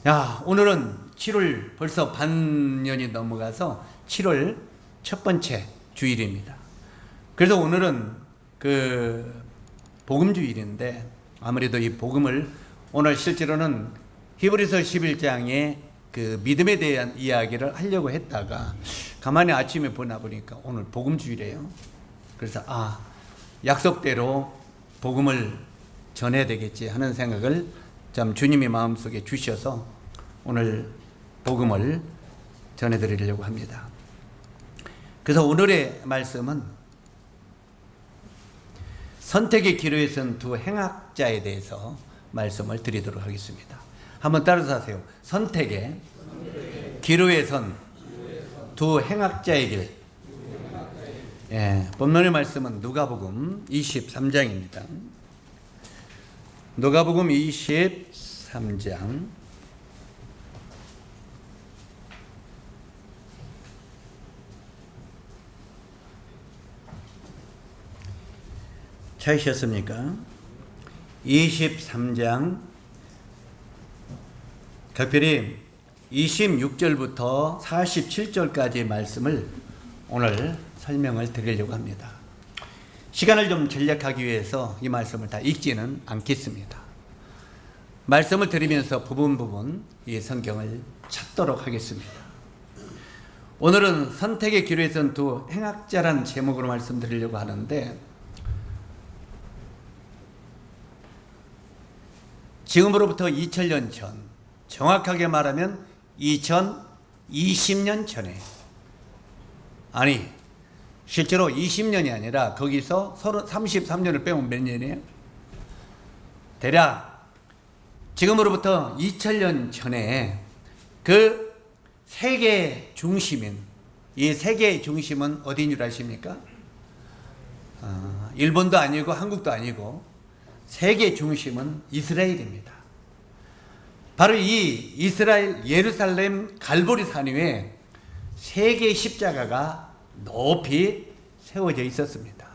야, 오늘은 7월 벌써 반년이 넘어가서 7월 첫 번째 주일입니다. 그래서 오늘은 복음 주일인데 아무래도 이 복음을 오늘 실제로는 히브리서 11장의 그 믿음에 대한 이야기를 하려고 했다가 가만히 아침에 보니까 오늘 복음 주일이에요. 그래서 약속대로 복음을 전해야 되겠지 하는 생각을 참 주님이 마음속에 주셔서 오늘 복음을 전해드리려고 합니다. 그래서 오늘의 말씀은 선택의 기로에 선 두 행악자에 대해서 말씀을 드리도록 하겠습니다. 한번 따라서 하세요. 선택의 기로에 선 두 행악자의 길. 본문의 말씀은 누가복음 23장입니다. 누가복음 23장 23장 특별히 26절부터 47절까지의 말씀을 오늘 설명을 드리려고 합니다. 시간을 좀 전략하기 위해서 이 말씀을 다 읽지는 않겠습니다. 말씀을 드리면서 부분 이 성경을 찾도록 하겠습니다. 오늘은 선택의 기로에 선 두 행악자라는 제목으로 말씀드리려고 하는데, 지금으로부터 2000년 전, 정확하게 말하면 2020년 전에, 실제로 20년이 아니라 거기서 33년을 빼면 몇 년이에요? 대략 지금으로부터 2000년 전에 그 세계 중심인, 이 세계의 중심은 어디인 줄 아십니까? 일본도 아니고 한국도 아니고 세계 중심은 이스라엘입니다. 바로 이 이스라엘 예루살렘 갈보리 산 위에 세 개의 십자가가 높이 세워져 있었습니다.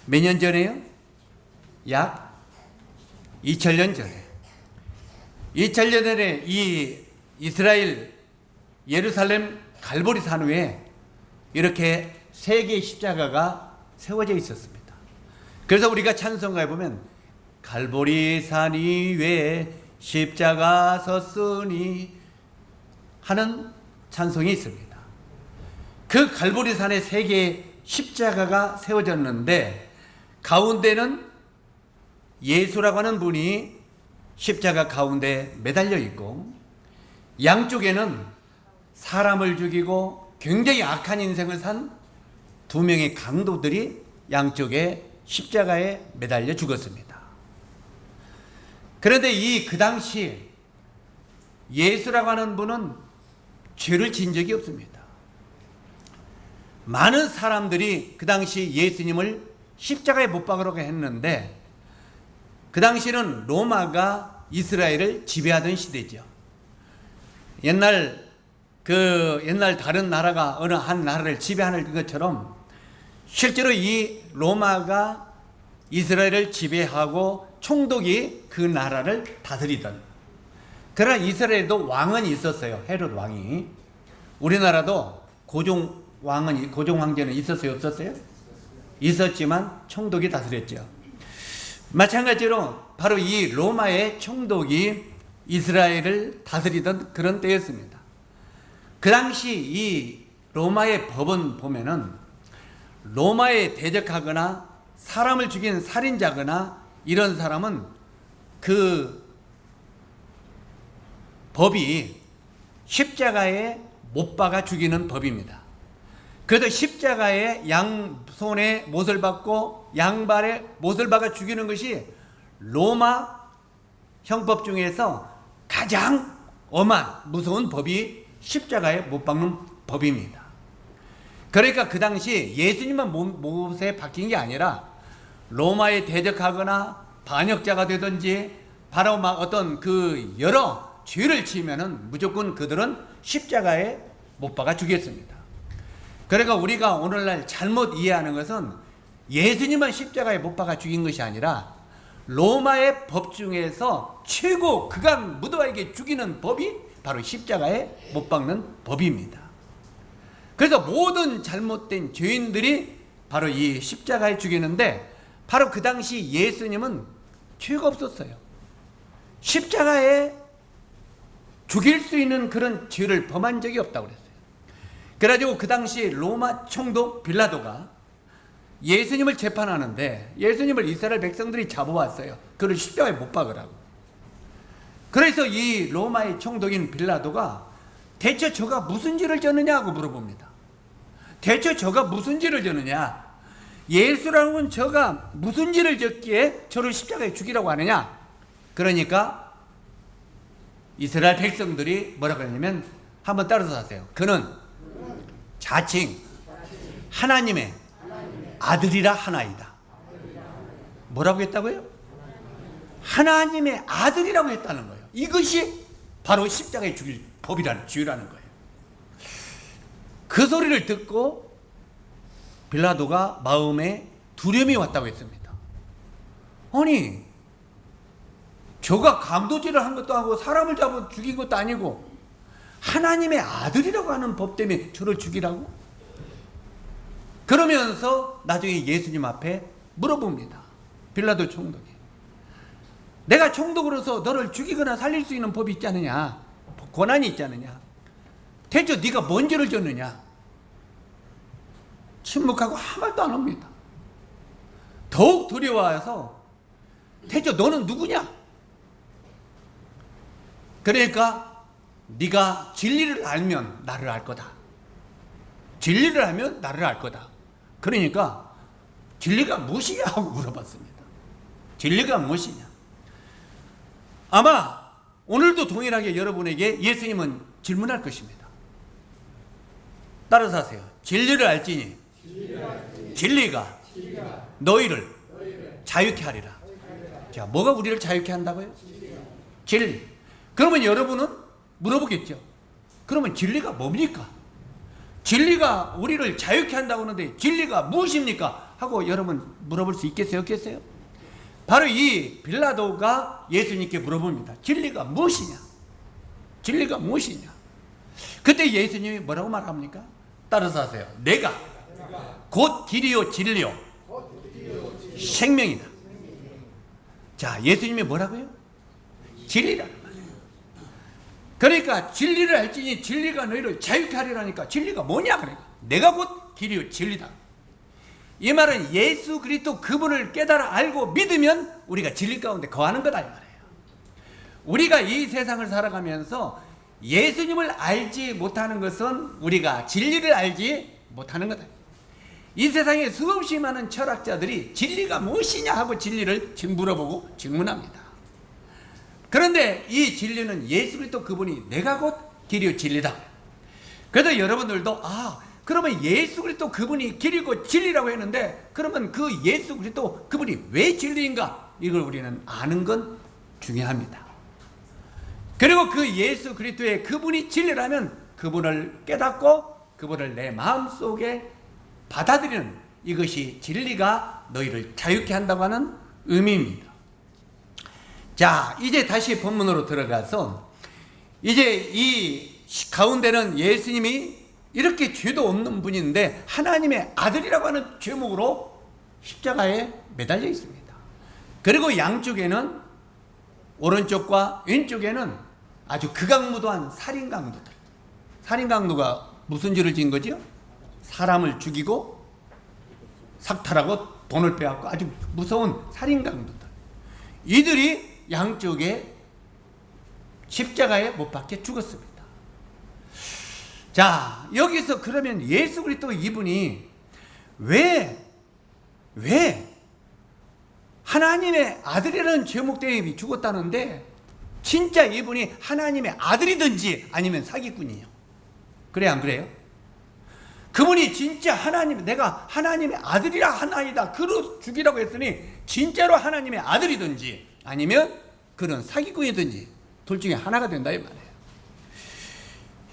몇 년 전에요? 약 2000년 전에. 2000년 전에 이 이스라엘 예루살렘 갈보리 산 위에 이렇게 세 개의 십자가가 세워져 있었습니다. 그래서 우리가 찬송가에 보면 갈보리 산 위에 십자가 섰으니 하는 찬송이 있습니다. 그 갈보리 산에 세 개의 십자가가 세워졌는데 가운데는 예수라고 하는 분이 십자가 가운데 매달려 있고, 양쪽에는 사람을 죽이고 굉장히 악한 인생을 산 두 명의 강도들이 양쪽에 십자가에 매달려 죽었습니다. 그런데 그 당시 예수라고 하는 분은 죄를 지은 적이 없습니다. 많은 사람들이 그 당시 예수님을 십자가에 못 박으려고 했는데, 그 당시는 로마가 이스라엘을 지배하던 시대죠. 옛날 다른 나라가 어느 한 나라를 지배하는 것처럼 실제로 이 로마가 이스라엘을 지배하고 총독이 그 나라를 다스리던, 그러나 이스라엘에도 왕은 있었어요. 헤롯 왕이. 우리나라도 고종 황제는 있었어요, 없었어요? 있었지만 총독이 다스렸죠. 마찬가지로 바로 이 로마의 총독이 이스라엘을 다스리던 그런 때였습니다. 그 당시 이 로마의 법은 보면은 로마에 대적하거나 사람을 죽인 살인자거나 이런 사람은 그 법이 십자가에 못 박아 죽이는 법입니다. 그래서 십자가에 양손에 못을 박고 양발에 못을 박아 죽이는 것이 로마 형법 중에서 가장 엄한 무서운 법이 십자가에 못 박는 법입니다. 그러니까 그 당시 예수님만 못에 박힌 게 아니라 로마에 대적하거나 반역자가 되든지 바로 어떤 여러 죄를 지으면은 무조건 그들은 십자가에 못 박아 죽였습니다. 그러니까 우리가 오늘날 잘못 이해하는 것은 예수님은 십자가에 못 박아 죽인 것이 아니라 로마의 법 중에서 최고 극악무도하게 죽이는 법이 바로 십자가에 못 박는 법입니다. 그래서 모든 잘못된 죄인들이 바로 이 십자가에 죽이는데, 바로 그 당시 예수님은 죄가 없었어요. 십자가에 죽일 수 있는 그런 죄를 범한 적이 없다고 그랬어요. 그래가지고 그 당시 로마 총독 빌라도가 예수님을 재판하는데, 예수님을 이스라엘 백성들이 잡아왔어요. 그를 십자가에 못 박으라고. 그래서 이 로마의 총독인 빌라도가 대체 저가 무슨 죄를 졌느냐고 물어봅니다. 대체 저가 무슨 죄를 졌느냐, 예수라는 건 저가 무슨 죄를 졌기에 저를 십자가에 죽이라고 하느냐. 그러니까 이스라엘 백성들이 뭐라고 했냐면, 한번 따라서 하세요. 그는 자칭 하나님의 아들이라 하나이다. 뭐라고 했다고요? 하나님의 아들이라고 했다는 거예요. 이것이 바로 십자가에 죽일 법이라는, 죄라는 거예요. 그 소리를 듣고 빌라도가 마음에 두려움이 왔다고 했습니다. 아니, 저가 강도질을 한 것도 아니고 사람을 잡아 죽인 것도 아니고 하나님의 아들이라고 하는 법 때문에 저를 죽이라고? 그러면서 나중에 예수님 앞에 물어봅니다. 빌라도 총독이, 내가 총독으로서 너를 죽이거나 살릴 수 있는 법이 있지 않느냐, 권한이 있지 않느냐, 대체 네가 뭔 죄를 졌느냐? 침묵하고 아무 말도 안 합니다. 더욱 두려워해서 대체 너는 누구냐? 그러니까 네가 진리를 알면 나를 알 거다. 진리를 알면 나를 알 거다. 그러니까 진리가 무엇이냐 하고 물어봤습니다. 진리가 무엇이냐? 아마 오늘도 동일하게 여러분에게 예수님은 질문할 것입니다. 따라서 하세요. 진리를 알지니 진리가 너희를 자유케 하리라. 자, 뭐가 우리를 자유케 한다고요? 진리. 그러면 여러분은 물어보겠죠. 그러면 진리가 뭡니까? 진리가 우리를 자유케 한다고 하는데 진리가 무엇입니까? 하고 여러분 물어볼 수 있겠어요? 없겠어요? 바로 이 빌라도가 예수님께 물어봅니다. 진리가 무엇이냐? 진리가 무엇이냐? 그때 예수님이 뭐라고 말합니까? 따라서 하세요. 내가 곧 길이요 진리요 생명이다. 자, 예수님이 뭐라고요? 진리라는 말이에요. 그러니까 진리를 알지니 진리가 너희를 자유케 하리라니까 진리가 뭐냐? 그러니까 내가 곧 길이요 진리다. 이 말은 예수 그리스도 그분을 깨달아 알고 믿으면 우리가 진리 가운데 거하는 거다 이 말이에요. 우리가 이 세상을 살아가면서 예수님을 알지 못하는 것은 우리가 진리를 알지 못하는 거다. 이 세상에 수없이 많은 철학자들이 진리가 무엇이냐 하고 진리를 물어보고 질문합니다. 그런데 이 진리는 예수 그리스도 그분이 내가 곧 길이요 진리다. 그래서 여러분들도 그러면 예수 그리스도 그분이 길이고 진리라고 했는데, 그러면 그 예수 그리스도 그분이 왜 진리인가? 이걸 우리는 아는 건 중요합니다. 그리고 그 예수 그리스도의 그분이 진리라면 그분을 깨닫고 그분을 내 마음속에 받아들이는, 이것이 진리가 너희를 자유케 한다고 하는 의미입니다. 자, 이제 다시 본문으로 들어가서, 이제 이 가운데는 예수님이 이렇게 죄도 없는 분인데 하나님의 아들이라고 하는 죄목으로 십자가에 매달려 있습니다. 그리고 양쪽에는, 오른쪽과 왼쪽에는 아주 극악무도한 살인강도들. 살인강도가 무슨 죄를 지은 거죠? 사람을 죽이고 삭탈하고 돈을 빼앗고 아주 무서운 살인강도들. 이들이 양쪽에 십자가에 못 박혀 죽었습니다. 자, 여기서 그러면 예수 그리스도 이분이 왜 하나님의 아들이라는 제목 때문에 죽었다는데, 진짜 이분이 하나님의 아들이든지 아니면 사기꾼이에요. 그래 안 그래요? 그분이 진짜 내가 하나님의 아들이라 하나이다 그로 죽이라고 했으니 진짜로 하나님의 아들이든지 아니면 그런 사기꾼이든지 둘 중에 하나가 된다 이 말이에요.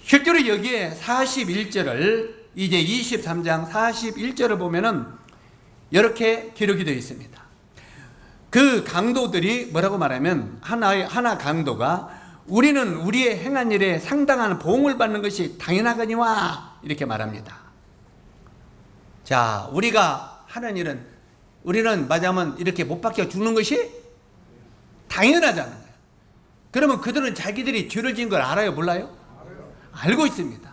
실제로 여기에 41절을, 이제 23장 41절을 보면은 이렇게 기록이 되어 있습니다. 그 강도들이 뭐라고 말하면 하나 강도가 우리는 우리의 행한 일에 상당한 보응을 받는 것이 당연하거니와 이렇게 말합니다. 자, 우리가 하는 일은 우리는 맞으면 이렇게 못 박혀 죽는 것이 당연하잖아요. 그러면 그들은 자기들이 죄를 지은 걸 알아요, 몰라요? 알고 있습니다.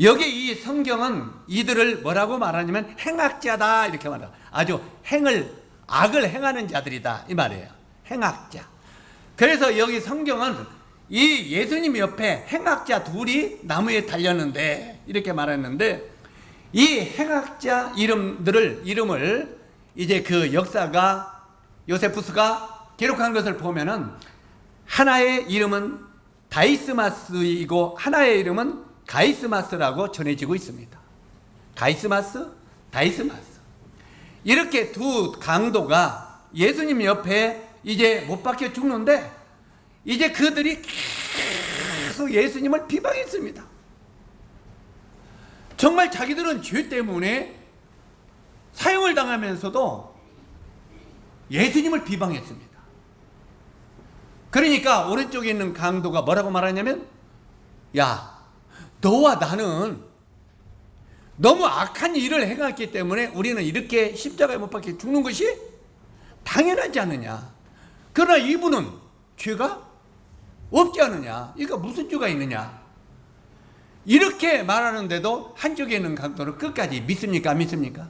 여기 이 성경은 이들을 뭐라고 말하냐면 행악자다 이렇게 말해요. 아주 악을 행하는 자들이다 이 말이에요. 행악자. 그래서 여기 성경은 이 예수님 옆에 행악자 둘이 나무에 달렸는데 이렇게 말했는데, 이 행악자 이름을 이제 그 역사가 요세푸스가 기록한 것을 보면은 하나의 이름은 다이스마스이고 하나의 이름은 가이스마스라고 전해지고 있습니다. 가이스마스, 다이스마스. 이렇게 두 강도가 예수님 옆에 이제 못 박혀 죽는데, 이제 그들이 계속 예수님을 비방했습니다. 정말 자기들은 죄 때문에 사형을 당하면서도 예수님을 비방했습니다. 그러니까 오른쪽에 있는 강도가 뭐라고 말하냐면, 야, 너와 나는 너무 악한 일을 행했기 때문에 우리는 이렇게 십자가에 못 박혀 죽는 것이 당연하지 않느냐. 그러나 이분은 죄가 없지 않느냐. 이거 무슨 죄가 있느냐. 이렇게 말하는데도 한쪽에 있는 강도는 끝까지 믿습니까? 안 믿습니까?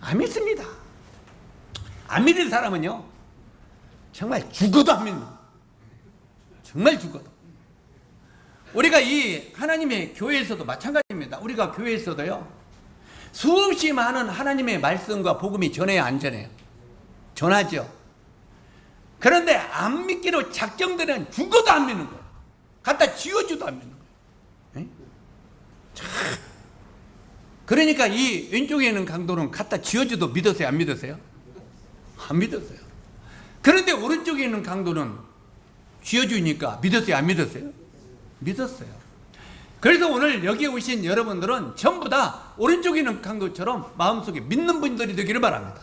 안 믿습니다. 안 믿는 사람은요, 정말 죽어도 안 믿는, 정말 죽어도. 우리가 이 하나님의 교회에서도 마찬가지입니다. 우리가 교회에서도요, 수없이 많은 하나님의 말씀과 복음이 전해야 안 전해요? 전하죠. 그런데 안 믿기로 작정되는 죽어도 안 믿는 거예요. 갖다 지워줘도 안 믿는 거예요. 그러니까 이 왼쪽에 있는 강도는 갖다 지워줘도 믿었어요? 안 믿었어요? 안 믿었어요. 그런데 오른쪽에 있는 강도는 지워주니까 믿었어요? 안 믿었어요? 믿었어요. 그래서 오늘 여기에 오신 여러분들은 전부 다 오른쪽에 있는 강도처럼 마음속에 믿는 분들이 되기를 바랍니다.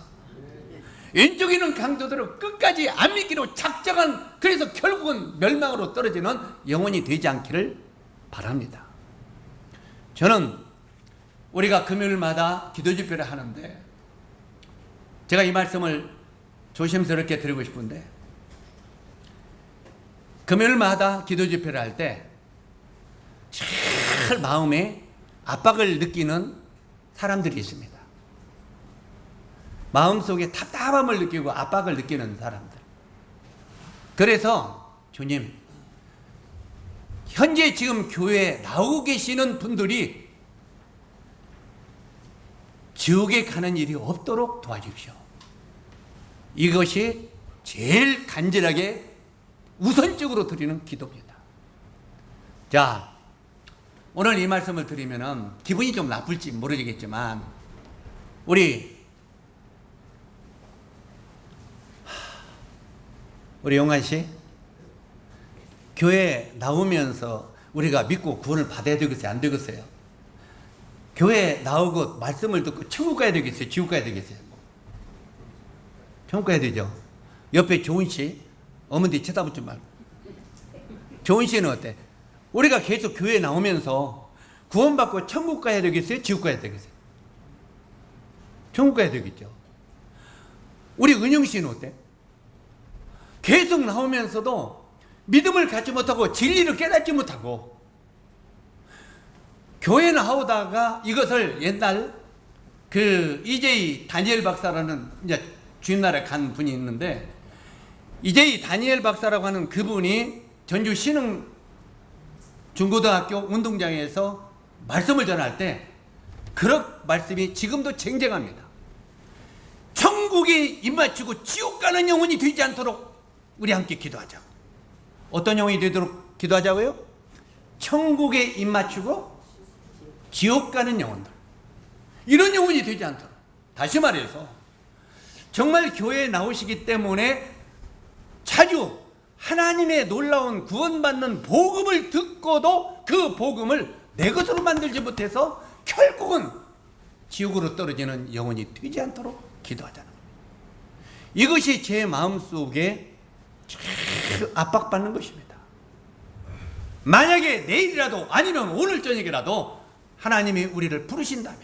왼쪽에 있는 강도들은 끝까지 안 믿기로 작정한, 그래서 결국은 멸망으로 떨어지는 영혼이 되지 않기를 바랍니다. 저는 우리가 금요일마다 기도 집회를 하는데, 제가 이 말씀을 조심스럽게 드리고 싶은데, 금요일마다 기도 집회를 할 때 잘 마음에 압박을 느끼는 사람들이 있습니다. 마음속에 답답함을 느끼고 압박을 느끼는 사람들. 그래서 주님, 현재 지금 교회에 나오고 계시는 분들이 지옥에 가는 일이 없도록 도와주십시오. 이것이 제일 간절하게 우선적으로 드리는 기도입니다. 자, 오늘 이 말씀을 드리면은 기분이 좀 나쁠지 모르겠지만, 우리 용환 씨, 교회 나오면서 우리가 믿고 구원을 받아야 되겠어요? 안 되겠어요? 교회 나오고 말씀을 듣고 천국 가야 되겠어요? 지옥 가야 되겠어요? 천국 가야 되죠. 옆에 조은 씨, 어머니 쳐다보지 말고. 조은 씨는 어때? 우리가 계속 교회 나오면서 구원받고 천국 가야 되겠어요? 지옥 가야 되겠어요? 천국 가야 되겠죠. 우리 은영 씨는 어때? 계속 나오면서도 믿음을 갖지 못하고 진리를 깨닫지 못하고, 교회 나오다가 이것을 옛날 그 이제이 다니엘 박사라는 이제 주임나라에 간 분이 있는데, 이제이 다니엘 박사라고 하는 그분이 전주 신흥 중고등학교 운동장에서 말씀을 전할 때 그런 말씀이 지금도 쟁쟁합니다. 천국에 입맞추고 지옥 가는 영혼이 되지 않도록 우리 함께 기도하자고. 어떤 영혼이 되도록 기도하자고요? 천국에 입맞추고 지옥 가는 영혼들, 이런 영혼이 되지 않도록. 다시 말해서 정말 교회에 나오시기 때문에 자주 하나님의 놀라운 구원받는 복음을 듣고도 그 복음을 내 것으로 만들지 못해서 결국은 지옥으로 떨어지는 영혼이 되지 않도록 기도하자는 거예요. 이것이 제 마음속에 압박받는 것입니다. 만약에 내일이라도 아니면 오늘 저녁이라도 하나님이 우리를 부르신다면,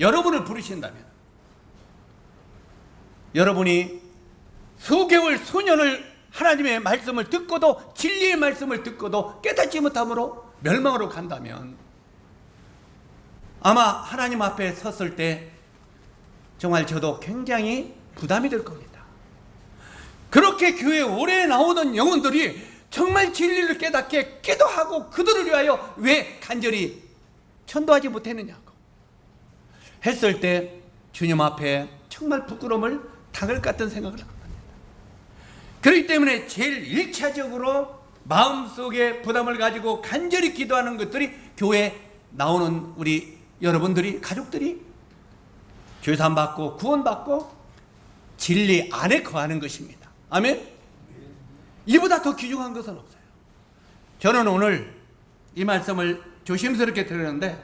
여러분을 부르신다면, 여러분이 수개월 수년을 하나님의 말씀을 듣고도, 진리의 말씀을 듣고도 깨닫지 못함으로 멸망으로 간다면 아마 하나님 앞에 섰을 때 정말 저도 굉장히 부담이 될 겁니다. 그렇게 교회에 오래 나오던 영혼들이 정말 진리를 깨닫게 기도하고 그들을 위하여 왜 간절히 전도하지 못했느냐고 했을 때 주님 앞에 정말 부끄러움을 당할 것 같은 생각을 합니다. 그렇기 때문에 제일 1차적으로 마음속에 부담을 가지고 간절히 기도하는 것들이 교회에 나오는 우리 여러분들이, 가족들이 죄산 받고 구원받고 진리 안에 거하는 것입니다. 아멘? 이보다 더 귀중한 것은 없어요. 저는 오늘 이 말씀을 조심스럽게 들었는데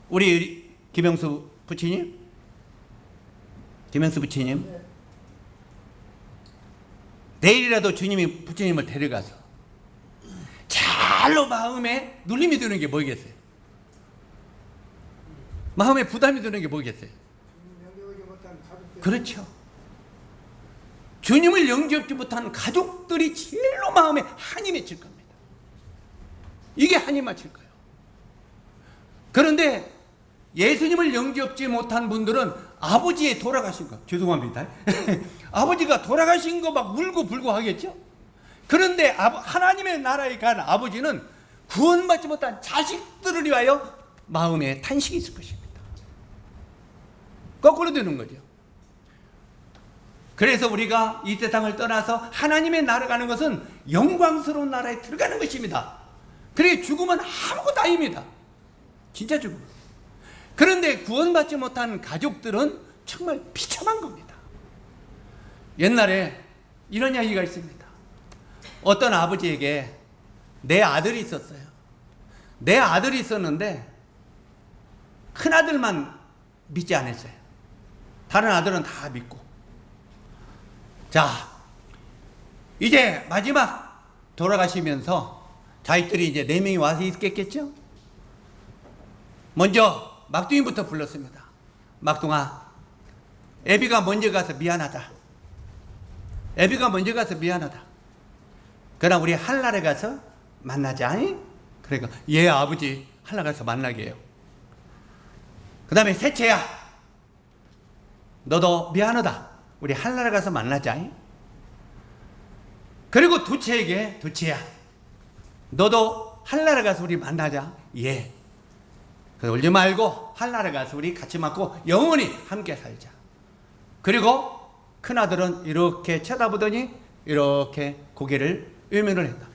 우리 김영수 부치님, 내일이라도 주님이 부처님을 데려가서 잘로 마음에 눌림이 드는 게 뭐겠어요? 마음에 부담이 드는 게 뭐겠어요? 그렇죠. 주님을 영접지 못한 가족들이 제일로 마음에 한이 맺힐 겁니다. 이게 한이 맺힐 거예요. 그런데 예수님을 영접지 못한 분들은 아버지의 돌아가신 거, 죄송합니다. 아버지가 돌아가신 거 막 울고 불고 하겠죠? 그런데 하나님의 나라에 간 아버지는 구원받지 못한 자식들을 위하여 마음에 탄식이 있을 것입니다. 거꾸로 되는 거죠. 그래서 우리가 이 세상을 떠나서 하나님의 나라 가는 것은 영광스러운 나라에 들어가는 것입니다. 그래 죽으면 아무것도 아닙니다. 진짜 죽음. 그런데 구원받지 못한 가족들은 정말 비참한 겁니다. 옛날에 이런 이야기가 있습니다. 어떤 아버지에게 내 아들이 있었어요. 내 아들이 있었는데 큰아들만 믿지 않았어요. 다른 아들은 다 믿고. 자, 이제 마지막 돌아가시면서 자식들이 이제 4명이 와서 있겠죠? 먼저 막둥이부터 불렀습니다. 막둥아, 애비가 먼저 가서 미안하다. 애비가 먼저 가서 미안하다. 그러나 우리 한날에 가서 만나자. 그러니까 예 아버지, 한날 가서 만나게 해요. 그 다음에 셋째야, 너도 미안하다. 우리 한날에 가서 만나자. 그리고 둘째에게, 둘째야, 너도 한날에 가서 우리 만나자. 예. 울지 말고 한날에 가서 우리 같이 맞고 영원히 함께 살자. 그리고 큰아들은 이렇게 쳐다보더니 이렇게 고개를 외면을 했다.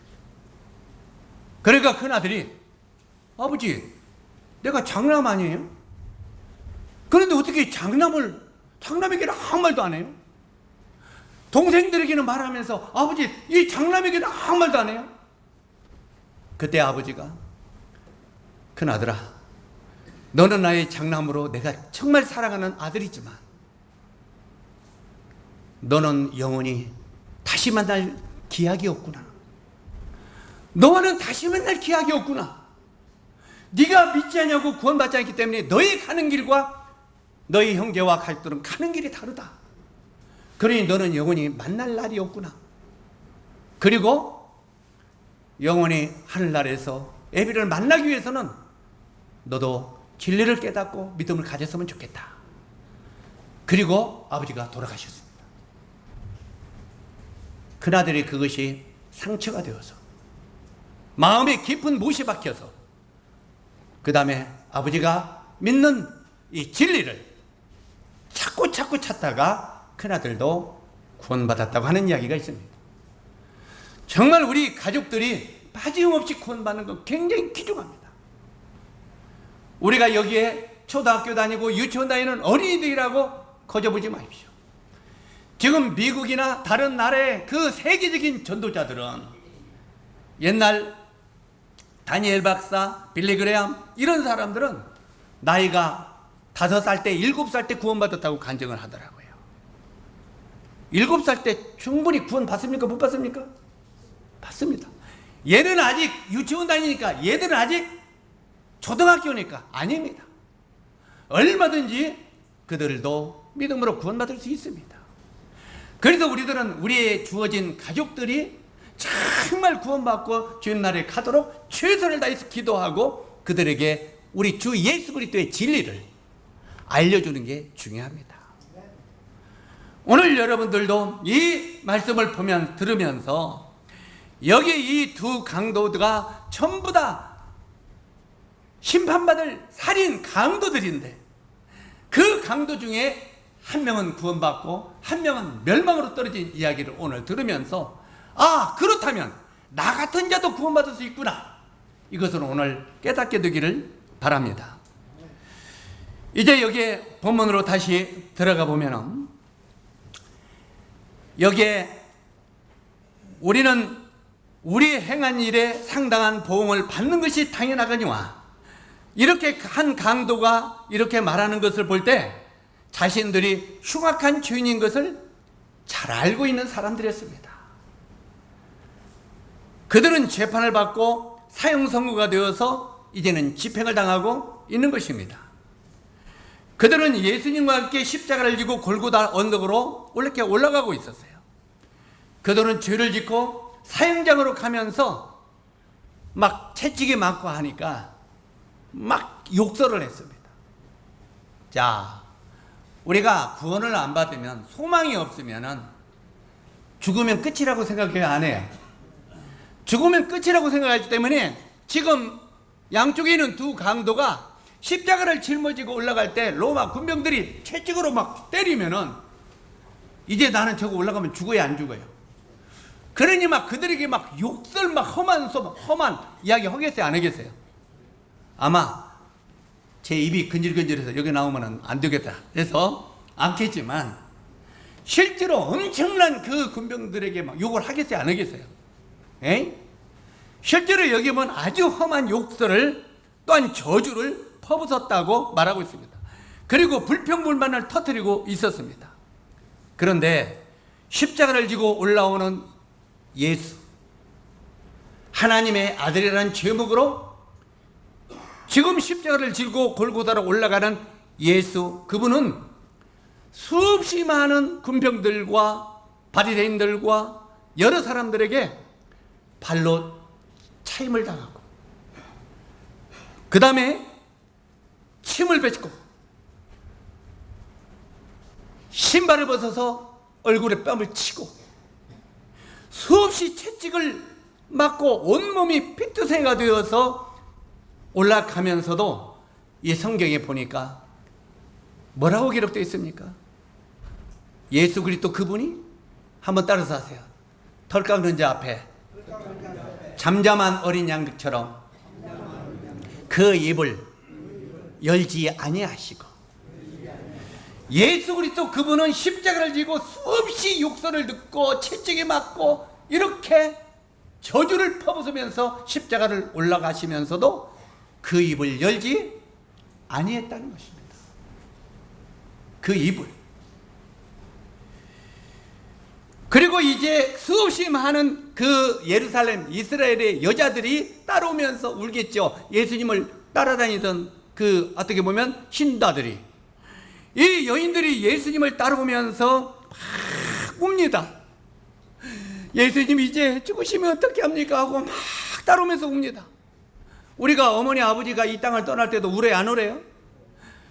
그러니까 큰아들이, 아버지, 내가 장남 아니에요? 그런데 어떻게 장남에게는 아무 말도 안 해요? 동생들에게는 말하면서 아버지, 이 장남에게는 아무 말도 안 해요? 그때 아버지가, 큰아들아, 너는 나의 장남으로 내가 정말 사랑하는 아들이지만 너는 영원히 다시 만날 기약이 없구나. 너와는 다시 만날 기약이 없구나. 네가 믿지 않냐고 구원받지 않기 때문에 너의 가는 길과 너의 형제와 가족들은 가는 길이 다르다. 그러니 너는 영원히 만날 날이 없구나. 그리고 영원히 하늘나라에서 애비를 만나기 위해서는 너도 진리를 깨닫고 믿음을 가졌으면 좋겠다. 그리고 아버지가 돌아가셨습니다. 큰아들이 그것이 상처가 되어서 마음에 깊은 못이 박혀서 그 다음에 아버지가 믿는 이 진리를 자꾸 찾다가 큰아들도 구원받았다고 하는 이야기가 있습니다. 정말 우리 가족들이 빠짐없이 구원받는 건 굉장히 귀중합니다. 우리가 여기에 초등학교 다니고 유치원 다니는 어린이들이라고 거저보지 마십시오. 지금 미국이나 다른 나라의 그 세계적인 전도자들은 옛날 다니엘 박사, 빌리 그레암 이런 사람들은 나이가 5살 때, 7살 때 구원받았다고 간증을 하더라고요. 7살 때 충분히 구원 받습니까? 못 받습니까? 받습니다. 얘는 아직 유치원 다니니까, 얘들은 아직 초등학교니까 아닙니다. 얼마든지 그들도 믿음으로 구원받을 수 있습니다. 그래서 우리들은 우리의 주어진 가족들이 정말 구원받고 주님나라에 가도록 최선을 다해서 기도하고 그들에게 우리 주 예수 그리스도의 진리를 알려주는 게 중요합니다. 오늘 여러분들도 이 말씀을 들으면서 여기 이 두 강도가 전부 다 심판받을 살인 강도들인데 그 강도 중에 한 명은 구원받고 한 명은 멸망으로 떨어진 이야기를 오늘 들으면서 그렇다면 나 같은 자도 구원받을 수 있구나, 이것을 오늘 깨닫게 되기를 바랍니다. 이제 여기에 본문으로 다시 들어가 보면은 여기에 우리는 우리 행한 일에 상당한 보응을 받는 것이 당연하거니와, 이렇게 한 강도가 이렇게 말하는 것을 볼 때 자신들이 흉악한 죄인인 것을 잘 알고 있는 사람들이었습니다. 그들은 재판을 받고 사형 선고가 되어서 이제는 집행을 당하고 있는 것입니다. 그들은 예수님과 함께 십자가를 지고 골고다 언덕으로 이렇게 올라가고 있었어요. 그들은 죄를 짓고 사형장으로 가면서 막 채찍이 맞고 하니까 막 욕설을 했습니다. 자, 우리가 구원을 안 받으면, 소망이 없으면 죽으면 끝이라고 생각해요, 안 해요? 죽으면 끝이라고 생각하기 때문에 지금 양쪽에 있는 두 강도가 십자가를 짊어지고 올라갈 때 로마 군병들이 채찍으로 막 때리면은 이제 나는 저거 올라가면 죽어야 안 죽어요? 그러니 막 그들에게 막 욕설, 막 험한 이야기 하겠어요, 안 하겠어요? 아마 제 입이 근질근질해서 여기 나오면 안 되겠다 해서 않겠지만 실제로 엄청난 그 군병들에게 막 욕을 하겠어요, 안 하겠어요? 에이? 실제로 여기 보면 아주 험한 욕설을, 또한 저주를 퍼붓었다고 말하고 있습니다. 그리고 불평불만을 터뜨리고 있었습니다. 그런데 십자가를 지고 올라오는 예수, 하나님의 아들이라는 제목으로 지금 십자가를 지고 골고다로 올라가는 예수, 그분은 수없이 많은 군병들과 바리새인들과 여러 사람들에게 발로 차임을 당하고, 그 다음에 침을 뱉고 신발을 벗어서 얼굴에 뺨을 치고 수없이 채찍을 맞고 온몸이 피투성이가 되어서 올라가면서도 이 성경에 보니까 뭐라고 기록되어 있습니까? 예수 그리스도 그분이, 한번 따라서 하세요. 털 깎는 자 앞에 잠잠한 어린 양처럼 그 입을 열지 아니하시고, 예수 그리스도 그분은 십자가를 지고 수없이 욕설을 듣고 채찍에 맞고 이렇게 저주를 퍼부으면서 십자가를 올라가시면서도 그 입을 열지 아니했다는 것입니다. 그 입을. 그리고 이제 수없이 많은 그 예루살렘 이스라엘의 여자들이 따라오면서 울겠죠. 예수님을 따라다니던 그 어떻게 보면 신도들이, 이 여인들이 예수님을 따라오면서 막 웁니다. 예수님 이제 죽으시면 어떻게 합니까 하고 막 따라오면서 웁니다. 우리가 어머니 아버지가 이 땅을 떠날 때도 울어요, 안 울어요?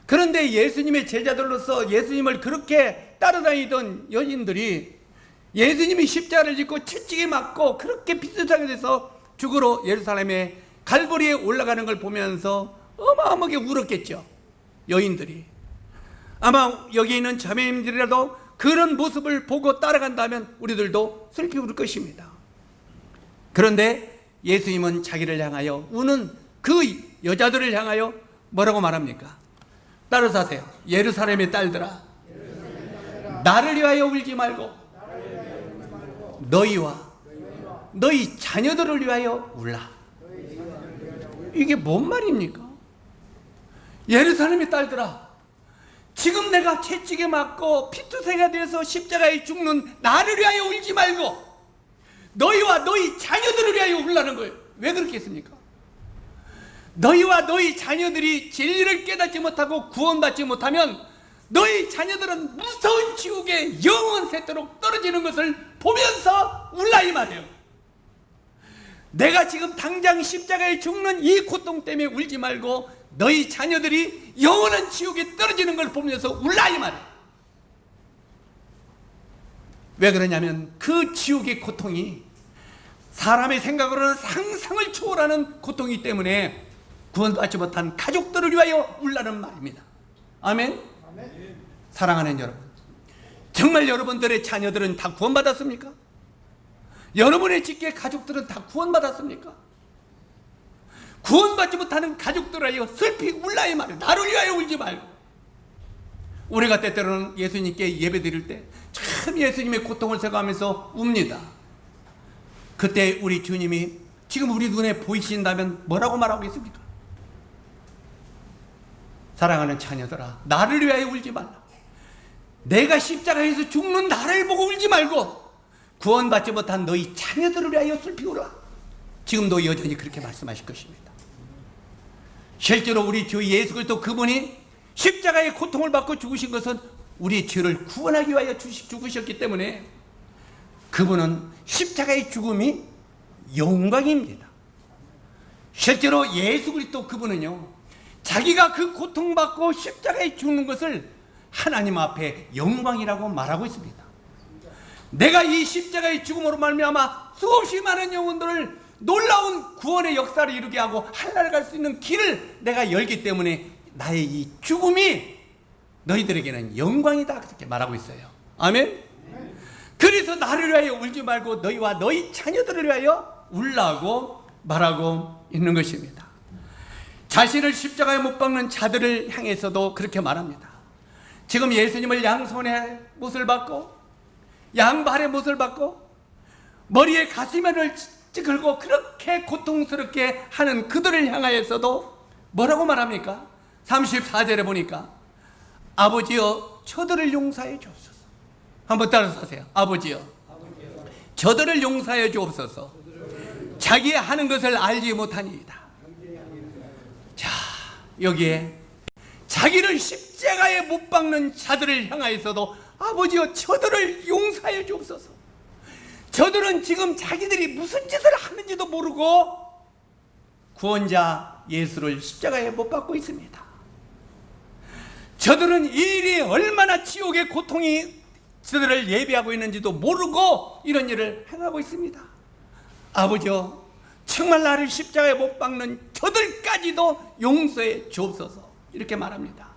그런데 예수님의 제자들로서 예수님을 그렇게 따라다니던 여인들이 예수님이 십자가를 짓고 채찍에 맞고 그렇게 비슷하게 돼서 죽으러 예루살렘의 갈보리에 올라가는 걸 보면서 어마어마하게 울었겠죠, 여인들이. 아마 여기 있는 자매님들이라도 그런 모습을 보고 따라간다면 우리들도 슬피 울 것입니다. 그런데 예수님은 자기를 향하여 우는 그 여자들을 향하여 뭐라고 말합니까? 따라서 하세요. 예루살렘의 딸들아, 나를 위하여 울지 말고 너희와 너희 자녀들을 위하여 울라. 이게 뭔 말입니까? 예루살렘의 딸들아, 지금 내가 채찍에 맞고 피투성이가 되어서 십자가에 죽는 나를 위하여 울지 말고 너희와 너희 자녀들을 위하여 울라는 거예요. 왜 그렇게 했습니까? 너희와 너희 자녀들이 진리를 깨닫지 못하고 구원받지 못하면 너희 자녀들은 무서운 지옥에 영원 새도록 떨어지는 것을 보면서 울라 이 말이에요. 내가 지금 당장 십자가에 죽는 이 고통 때문에 울지 말고 너희 자녀들이 영원한 지옥에 떨어지는 걸 보면서 울라 이 말이에요. 왜 그러냐면 그 지옥의 고통이 사람의 생각으로는 상상을 초월하는 고통이기 때문에 구원받지 못한 가족들을 위하여 울라는 말입니다. 아멘? 사랑하는 여러분, 정말 여러분들의 자녀들은 다 구원받았습니까? 여러분의 직계 가족들은 다 구원받았습니까? 구원받지 못하는 가족들을 위하여 슬피 울라 이 말이에요. 나를 위하여 울지 말고. 우리가 때때로는 예수님께 예배 드릴 때 참 예수님의 고통을 생각하면서 웁니다. 그때 우리 주님이 지금 우리 눈에 보이신다면 뭐라고 말하고 있습니까? 사랑하는 자녀들아, 나를 위하여 울지 말라. 내가 십자가에서 죽는 나를 보고 울지 말고 구원받지 못한 너희 자녀들을 위하여 슬피 울어라. 지금도 여전히 그렇게 말씀하실 것입니다. 실제로 우리 주 예수 그리스도 그분이 십자가의 고통을 받고 죽으신 것은 우리의 죄를 구원하기 위하여 죽으셨기 때문에 그분은 십자가의 죽음이 영광입니다. 실제로 예수 그리스도 그분은요, 자기가 그 고통받고 십자가에 죽는 것을 하나님 앞에 영광이라고 말하고 있습니다. 내가 이 십자가의 죽음으로 말미암아 수없이 많은 영혼들을 놀라운 구원의 역사를 이루게 하고 하늘나라에 갈 수 있는 길을 내가 열기 때문에 나의 이 죽음이 너희들에게는 영광이다, 그렇게 말하고 있어요. 아멘? 그래서 나를 위하여 울지 말고 너희와 너희 자녀들을 위하여 울라고 말하고 있는 것입니다. 자신을 십자가에 못 박는 자들을 향해서도 그렇게 말합니다. 지금 예수님을 양손에 못을 받고 양발에 못을 받고 머리에 가시면을 걸고 그렇게 고통스럽게 하는 그들을 향하여서도 뭐라고 말합니까? 34절에 보니까 아버지여 저들을 용서해 주옵소서. 한번 따라서 하세요. 아버지여 저들을 용서해 주옵소서. 자기 하는 것을 알지 못하니이다. 자, 여기에 자기를 십자가에 못 박는 자들을 향하여서도 아버지여 저들을 용서해 주옵소서. 저들은 지금 자기들이 무슨 짓을 하는지도 모르고 구원자 예수를 십자가에 못 박고 있습니다. 저들은 이 일이 얼마나 지옥의 고통이 저들을 예비하고 있는지도 모르고 이런 일을 행하고 있습니다. 아버지여 정말 나를 십자가에 못 박는 저들까지도 용서해 주옵소서. 이렇게 말합니다.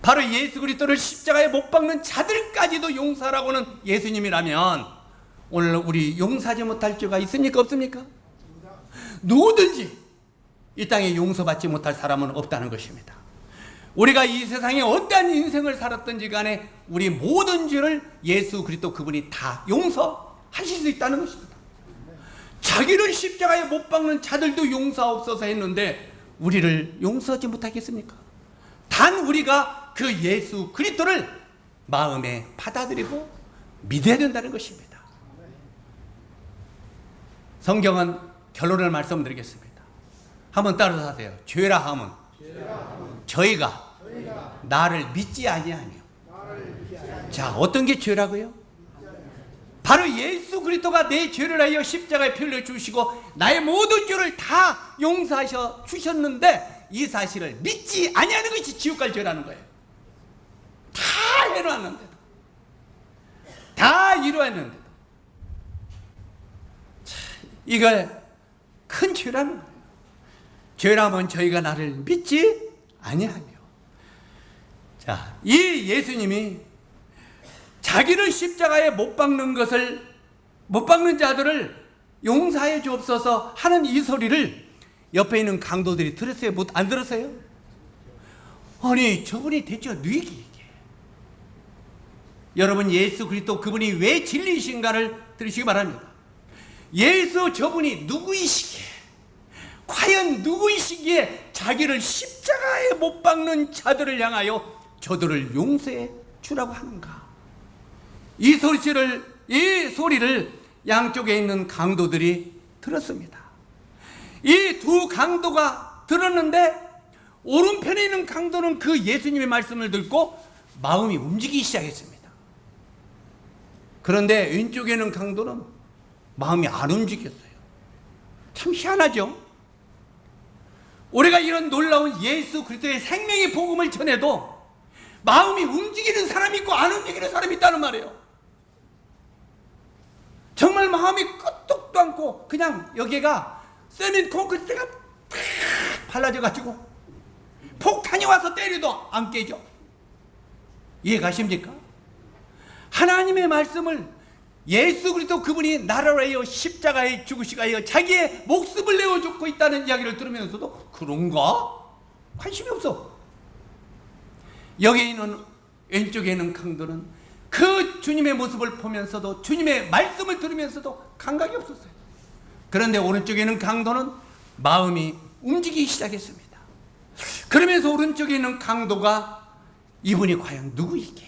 바로 예수 그리스도를 십자가에 못 박는 자들까지도 용서하라고는 예수님이라면 오늘 우리 용서하지 못할 죄가 있습니까? 없습니까? 누구든지 이 땅에 용서받지 못할 사람은 없다는 것입니다. 우리가 이 세상에 어떠한 인생을 살았든지 간에 우리 모든 죄를 예수 그리스도 그분이 다 용서하실 수 있다는 것입니다. 자기를 십자가에 못 박는 자들도 용서하옵소서 했는데 우리를 용서하지 못하겠습니까? 단 우리가 그 예수 그리스도를 마음에 받아들이고 믿어야 된다는 것입니다. 성경은 결론을 말씀드리겠습니다. 한번 따라서 하세요. 죄라 함은 저희가 나를 믿지 아니하며. 자, 어떤 게 죄라고요? 바로 예수 그리스도가 내 죄를 하여 십자가에 피 흘려 주시고 나의 모든 죄를 다 용서하셔 주셨는데 이 사실을 믿지 아니하는 것이 지옥 갈 죄라는 거예요. 다 해놓았는데도, 다 이루었는데도 이걸 큰 죄라는 거예요. 죄라면 저희가 나를 믿지 아니하며. 자, 이 예수님이 자기를 십자가에 못 박는 것을, 못 박는 자들을 용서해 주옵소서 하는 이 소리를 옆에 있는 강도들이 들었어요? 안 들었어요? 아니, 저분이 대체 누구에게 얘기해? 여러분, 예수 그리스도 그분이 왜 진리이신가를 들으시기 바랍니다. 예수 저분이 누구이시기에, 과연 누구이시기에 자기를 십자가에 못 박는 자들을 향하여 저들을 용서해 주라고 하는가? 이 소리를 양쪽에 있는 강도들이 들었습니다. 이 두 강도가 들었는데 오른편에 있는 강도는 그 예수님의 말씀을 듣고 마음이 움직이기 시작했습니다. 그런데 왼쪽에 있는 강도는 마음이 안 움직였어요. 참 희한하죠? 우리가 이런 놀라운 예수 그리스도의 생명의 복음을 전해도 마음이 움직이는 사람이 있고 안 움직이는 사람이 있다는 말이에요. 정말 마음이 끄떡도 않고 그냥 여기가 세멘 콘크리트가 팍 발라져가지고 폭탄이 와서 때려도 안 깨져. 이해가십니까? 하나님의 말씀을 예수 그리스도 그분이 나라로 하여 십자가에 죽으시고 하여 자기의 목숨을 내어주고 있다는 이야기를 들으면서도 그런가? 관심이 없어. 여기 있는 왼쪽에 있는 강도는 그 주님의 모습을 보면서도 주님의 말씀을 들으면서도 감각이 없었어요. 그런데 오른쪽에 있는 강도는 마음이 움직이기 시작했습니다. 그러면서 오른쪽에 있는 강도가 이분이 과연 누구이게?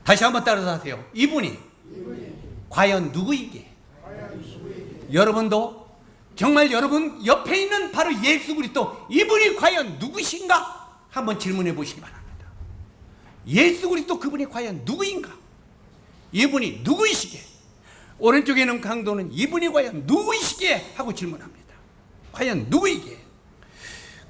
다시 한번 따라서 하세요. 이분이 과연 누구이게? 여러분도 정말 여러분 옆에 있는 바로 예수 그리스도 이분이 과연 누구신가? 한번 질문해 보시기 바랍니다. 예수 그리스도 그분이 과연 누구인가? 이분이 누구이시게? 오른쪽에 있는 강도는 이분이 과연 누구이시게? 하고 질문합니다. 과연 누구이게?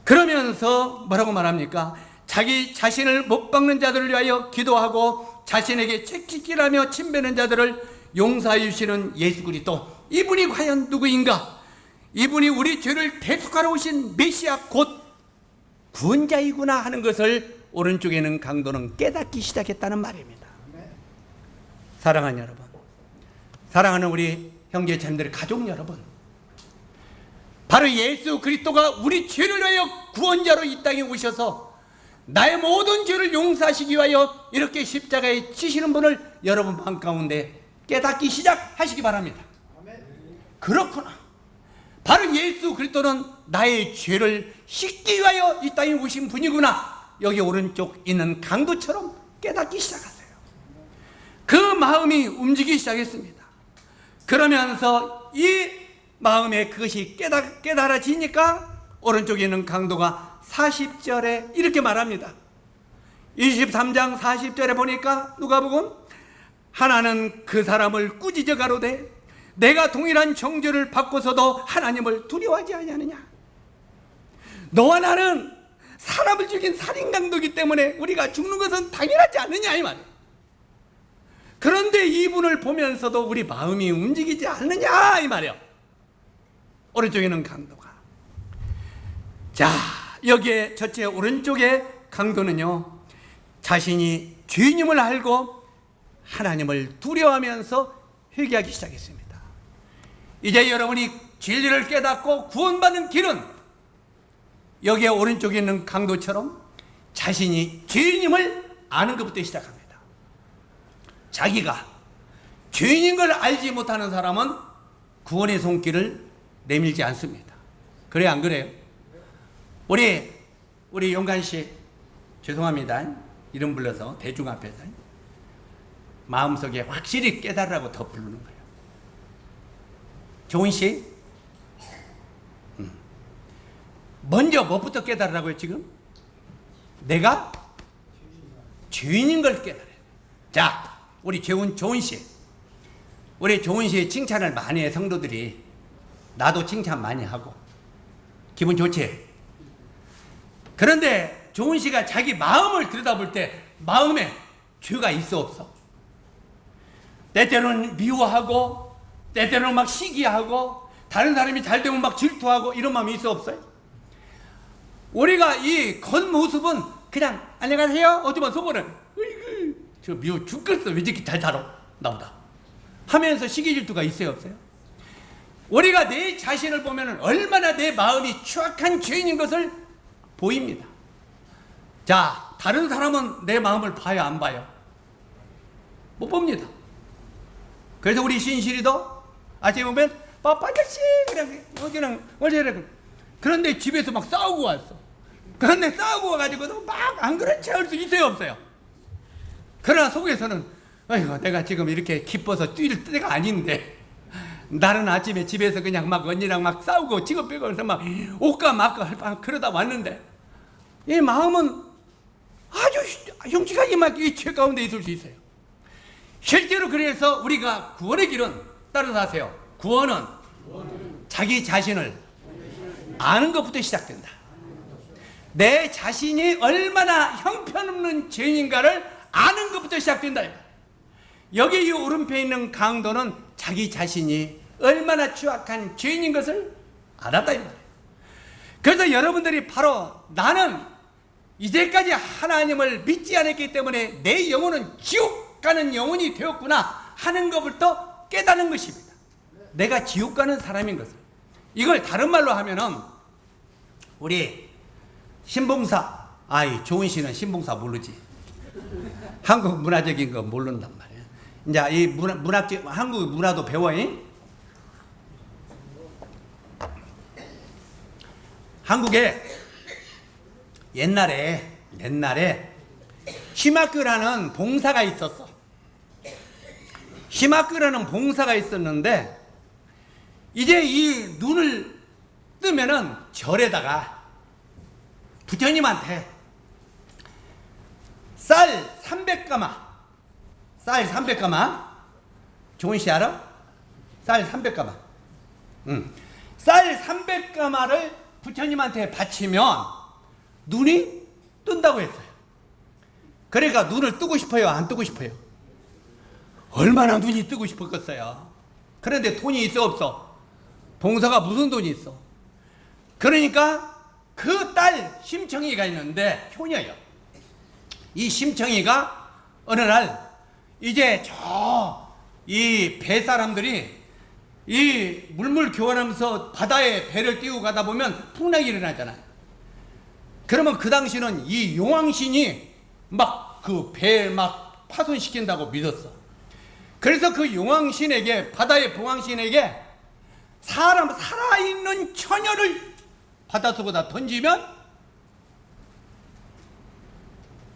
그러면서 뭐라고 말합니까? 자기 자신을 못 박는 자들을 위하여 기도하고 자신에게 채찍질하며 침뱉는 자들을 용서해 주시는 예수 그리스도 이분이 과연 누구인가? 이분이 우리 죄를 대속하러 오신 메시아 곧 구원자이구나 하는 것을 오른쪽에 있는 강도는 깨닫기 시작했다는 말입니다. 사랑하는 여러분, 사랑하는 우리 형제자매들, 가족 여러분, 바로 예수 그리스도가 우리 죄를 위하여 구원자로 이 땅에 오셔서 나의 모든 죄를 용서하시기 위하여 이렇게 십자가에 지시는 분을 여러분 마음 가운데 깨닫기 시작하시기 바랍니다. 그렇구나. 바로 예수 그리스도는 나의 죄를 씻기 위하여 이 땅에 오신 분이구나. 여기 오른쪽 있는 강도처럼 깨닫기 시작하세요. 그 마음이 움직이기 시작했습니다. 그러면서 이 마음에 그것이 깨달아지니까 오른쪽에 있는 강도가 40절에 이렇게 말합니다. 23장 40절에 보니까 누가복음, 하나는 그 사람을 꾸짖어 가로되 내가 동일한 정죄를 받고서도 하나님을 두려워하지 아니하느냐. 너와 나는 사람을 죽인 살인강도이기 때문에 우리가 죽는 것은 당연하지 않느냐 이 말이에요. 그런데 이분을 보면서도 우리 마음이 움직이지 않느냐 이 말이에요. 오른쪽에 있는 강도가. 자, 여기에 첫째 오른쪽에 강도는요, 자신이 죄인임을 알고 하나님을 두려워하면서 회개하기 시작했습니다. 이제 여러분이 진리를 깨닫고 구원받는 길은 여기에 오른쪽에 있는 강도처럼 자신이 죄인임을 아는 것부터 시작합니다. 자기가 죄인인 걸 알지 못하는 사람은 구원의 손길을 내밀지 않습니다. 그래요, 안 그래요? 우리 용관 씨, 죄송합니다. 이름 불러서 대중 앞에서 마음속에 확실히 깨달으라고 더 부르는 거예요. 조은 씨, 먼저 뭐부터 깨달으라고요 지금? 내가 죄인인 걸 깨달아요. 자, 우리 조은 씨, 우리 조은 씨의 칭찬을 많이 해 성도들이. 나도 칭찬 많이 하고 기분 좋지? 그런데 조은 씨가 자기 마음을 들여다볼 때 마음에 죄가 있어 없어? 때때로는 미워하고 때때로는 막 시기하고 다른 사람이 잘 되면 막 질투하고 이런 마음이 있어 없어요? 우리가 이 겉모습은 그냥 안녕하세요 어쩌면 속으로는 으이구 저 미워 죽겠어 왜 이렇게 잘 살아 나보다 하면서 시기 질투가 있어요 없어요? 우리가 내 자신을 보면 얼마나 내 마음이 추악한 죄인인 것을 보입니다. 자, 다른 사람은 내 마음을 봐요 안 봐요? 못 봅니다. 그래서 우리 신실이도 아침에 보면 아저씨 그냥 어제랑 그런데 집에서 막 싸우고 왔어. 그런데 싸우고 와가지고도 막 안 그렇지 할 수 있어요, 없어요? 그러나 속에서는 아이고, 내가 지금 이렇게 기뻐서 뛸 때가 아닌데, 나는 아침에 집에서 그냥 막 언니랑 막 싸우고 직업 빼고 해서 막 옷가 막고 그러다 왔는데, 이 마음은 아주 형식하게 막 이 죄 가운데 있을 수 있어요. 실제로 그래서 우리가 구원의 길은 따라서 하세요. 구원은 자기 자신을 아는 것부터 시작된다. 내 자신이 얼마나 형편없는 죄인인가를 아는 것부터 시작된다. 여기 이 오른편에 있는 강도는 자기 자신이 얼마나 추악한 죄인인 것을 알았다 이 말이에요. 그래서 여러분들이 바로 나는 이제까지 하나님을 믿지 않았기 때문에 내 영혼은 지옥 가는 영혼이 되었구나 하는 것부터 깨닫는 것입니다. 내가 지옥 가는 사람인 것을. 이걸 다른 말로 하면은 우리 신봉사, 좋은 씨는 신봉사 모르지. 한국 문화적인 거 모른단 말이야. 이제 이 문학적 한국 문화도 배워잉. 한국에 옛날에 심학교라는 봉사가 있었어. 심학교라는 봉사가 있었는데 이제 이 눈을 뜨면은 절에다가 부처님한테 쌀 300가마 조은 씨 알아? 쌀 300가마. 쌀 300가마를 부처님한테 바치면 눈이 뜬다고 했어요. 그러니까 눈을 뜨고 싶어요, 안 뜨고 싶어요? 얼마나 눈이 뜨고 싶었겠어요. 그런데 돈이 있어 없어? 봉사가 무슨 돈이 있어? 그러니까 그 딸 심청이가 있는데 효녀예요. 이 심청이가 어느 날 이제 이 배 사람들이 이 물물 교환하면서 바다에 배를 띄우고 가다 보면 풍랑이 일어나잖아요. 그러면 그 당시는 이 용왕신이 막 그 배 막 파손시킨다고 믿었어. 그래서 그 용왕신에게, 바다의 봉왕신에게 살아있는 처녀를 바닷속에다 던지면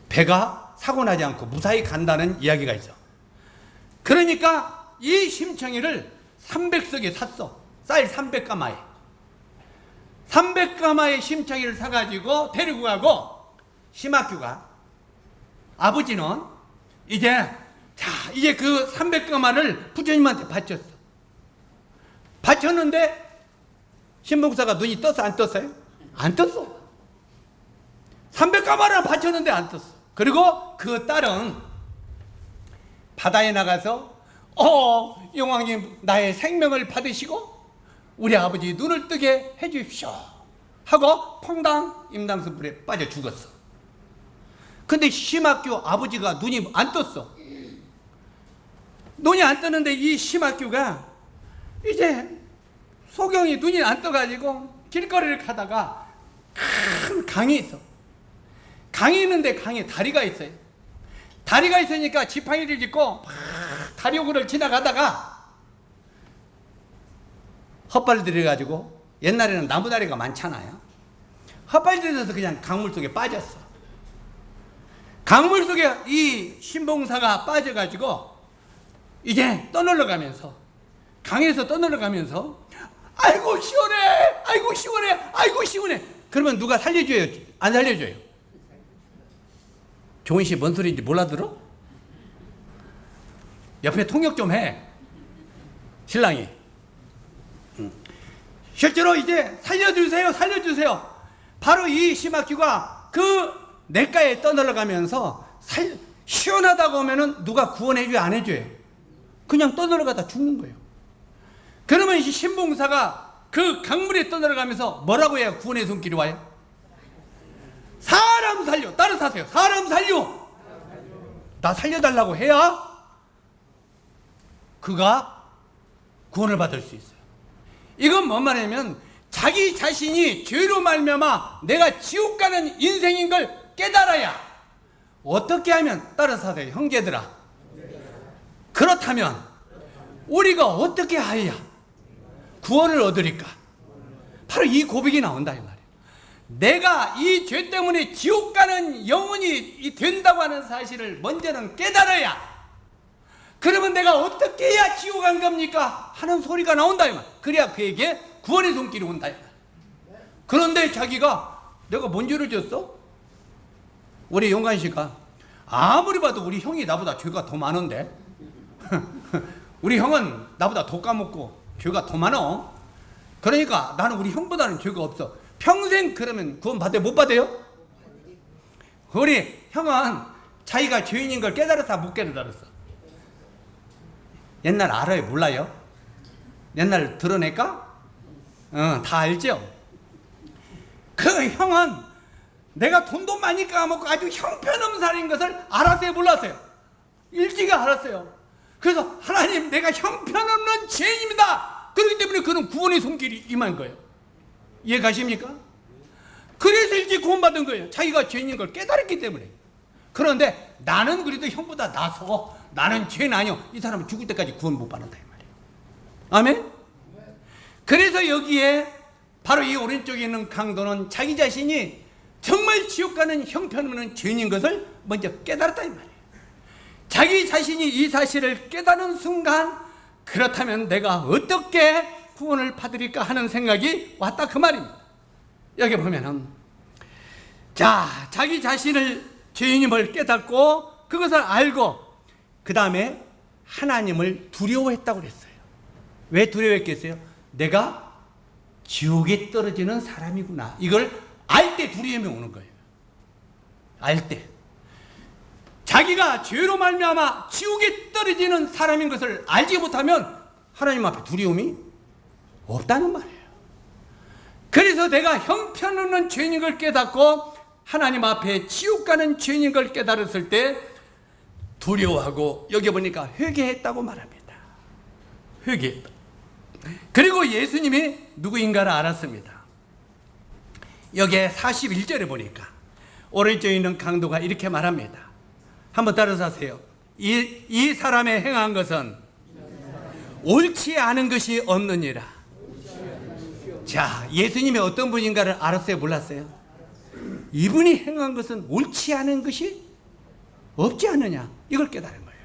배가 사고나지 않고 무사히 간다는 이야기가 있어. 그러니까 이 심청이를 300석에 샀어. 쌀 300가마에. 300가마의 심청이를 사가지고 데리고 가고, 심학교가 아버지는 이제 그 300가마를 부처님한테 바쳤어. 바쳤는데 신봉사가 눈이 떴어, 안 떴어요? 안 떴어. 300가마를 바쳤는데 안 떴어. 그리고 그 딸은 바다에 나가서 용왕님 나의 생명을 받으시고 우리 아버지 눈을 뜨게 해주십시오 하고 퐁당 임당수불에 빠져 죽었어. 근데 심학교 아버지가 눈이 안 떴어. 눈이 안 뜨는데 이 심학교가 이제 소경이 눈이 안 떠가지고 길거리를 가다가 큰 강이 있어. 강이 있는데 강에 다리가 있어요. 다리가 있으니까 지팡이를 짚고 다리오구를 지나가다가 헛발 들여가지고, 옛날에는 나무다리가 많잖아요. 헛발 들여서 그냥 강물 속에 빠졌어. 강물 속에 이 신봉사가 빠져가지고 이제 떠놀러가면서, 강에서 떠놀러가면서 아이고 시원해, 아이고 시원해, 아이고 시원해. 그러면 누가 살려줘요, 안 살려줘요? 종훈 씨 뭔 소리인지 몰라들어? 옆에 통역 좀 해, 신랑이. 실제로 이제 살려주세요, 살려주세요. 바로 이 심학규가 그 냇가에 떠놀러가면서 시원하다고 하면은 누가 구원해줘요, 안 해줘요? 그냥 떠놀러가다 죽는 거예요. 그러면 이 신봉사가 그 강물에 떠놀러가면서 뭐라고 해야 구원의 손길이 와요? 사람 살려, 따라서 하세요. 사람 살려, 나 살려달라고 해야 그가 구원을 받을 수 있어요. 이건 뭔 말이냐면 자기 자신이 죄로 말미암아 내가 지옥 가는 인생인 걸 깨달아야. 어떻게 하면, 따라서 하세요 형제들아, 그렇다면 우리가 어떻게 하여야 구원을 얻으리까? 바로 이 고백이 나온다 이 말이에요. 내가 이 죄 때문에 지옥 가는 영혼이 된다고 하는 사실을 먼저는 깨달아야, 그러면 내가 어떻게 해야 지옥 안 갑니까? 하는 소리가 나온다 이 말. 그래야 그에게 구원의 손길이 온다 이 말. 그런데 자기가 내가 뭔 죄를 졌어? 우리 용관 씨가 아무리 봐도 우리 형이 나보다 죄가 더 많은데 우리 형은 나보다 더 까먹고 죄가 더 많어. 그러니까 나는 우리 형보다는 죄가 없어. 평생 그러면 구원 받아요? 못 받아요? 우리 형은 자기가 죄인인 걸 깨달았어? 못 깨달았어? 옛날 알아요? 몰라요? 옛날 드러낼까? 다 알죠? 그 형은 내가 돈도 많이 까먹고 아주 형편없는 것을 알았어요? 몰랐어요? 일찍이 알았어요. 그래서 하나님, 내가 형편없는 죄인입니다. 그렇기 때문에 그는 구원의 손길이 임한 거예요. 이해 가십니까? 그래서 일찍 구원받은 거예요. 자기가 죄인인 걸 깨달았기 때문에. 그런데 나는 그래도 형보다 나서 나는 죄는 아니요. 이 사람은 죽을 때까지 구원 못 받는다 이 말이에요. 아멘? 그래서 여기에 바로 이 오른쪽에 있는 강도는 자기 자신이 정말 지옥 가는 형편없는 죄인인 것을 먼저 깨달았다 이 말이에요. 자기 자신이 이 사실을 깨달은 순간, 그렇다면 내가 어떻게 구원을 받으리까 하는 생각이 왔다 그 말입니다. 여기 보면은 자기 자신을 죄인임을 깨닫고 그것을 알고 그 다음에 하나님을 두려워했다고 그랬어요. 왜 두려워했겠어요? 내가 지옥에 떨어지는 사람이구나. 이걸 알 때 두려움이 오는 거예요. 알 때. 자기가 죄로 말미암아 지옥에 떨어지는 사람인 것을 알지 못하면 하나님 앞에 두려움이 없다는 말이에요. 그래서 내가 형편없는 죄인인 걸 깨닫고 하나님 앞에 지옥 가는 죄인인 걸 깨달았을 때 두려워하고, 여기 보니까 회개했다고 말합니다. 회개했다. 그리고 예수님이 누구인가를 알았습니다. 여기에 41절에 보니까 오른쪽에 있는 강도가 이렇게 말합니다. 한번 따라서 하세요. 이 사람의 행한 것은 옳지 않은 것이 없느니라. 자, 예수님이 어떤 분인가를 알았어요? 몰랐어요? 이분이 행한 것은 옳지 않은 것이 없지 않느냐, 이걸 깨달은 거예요.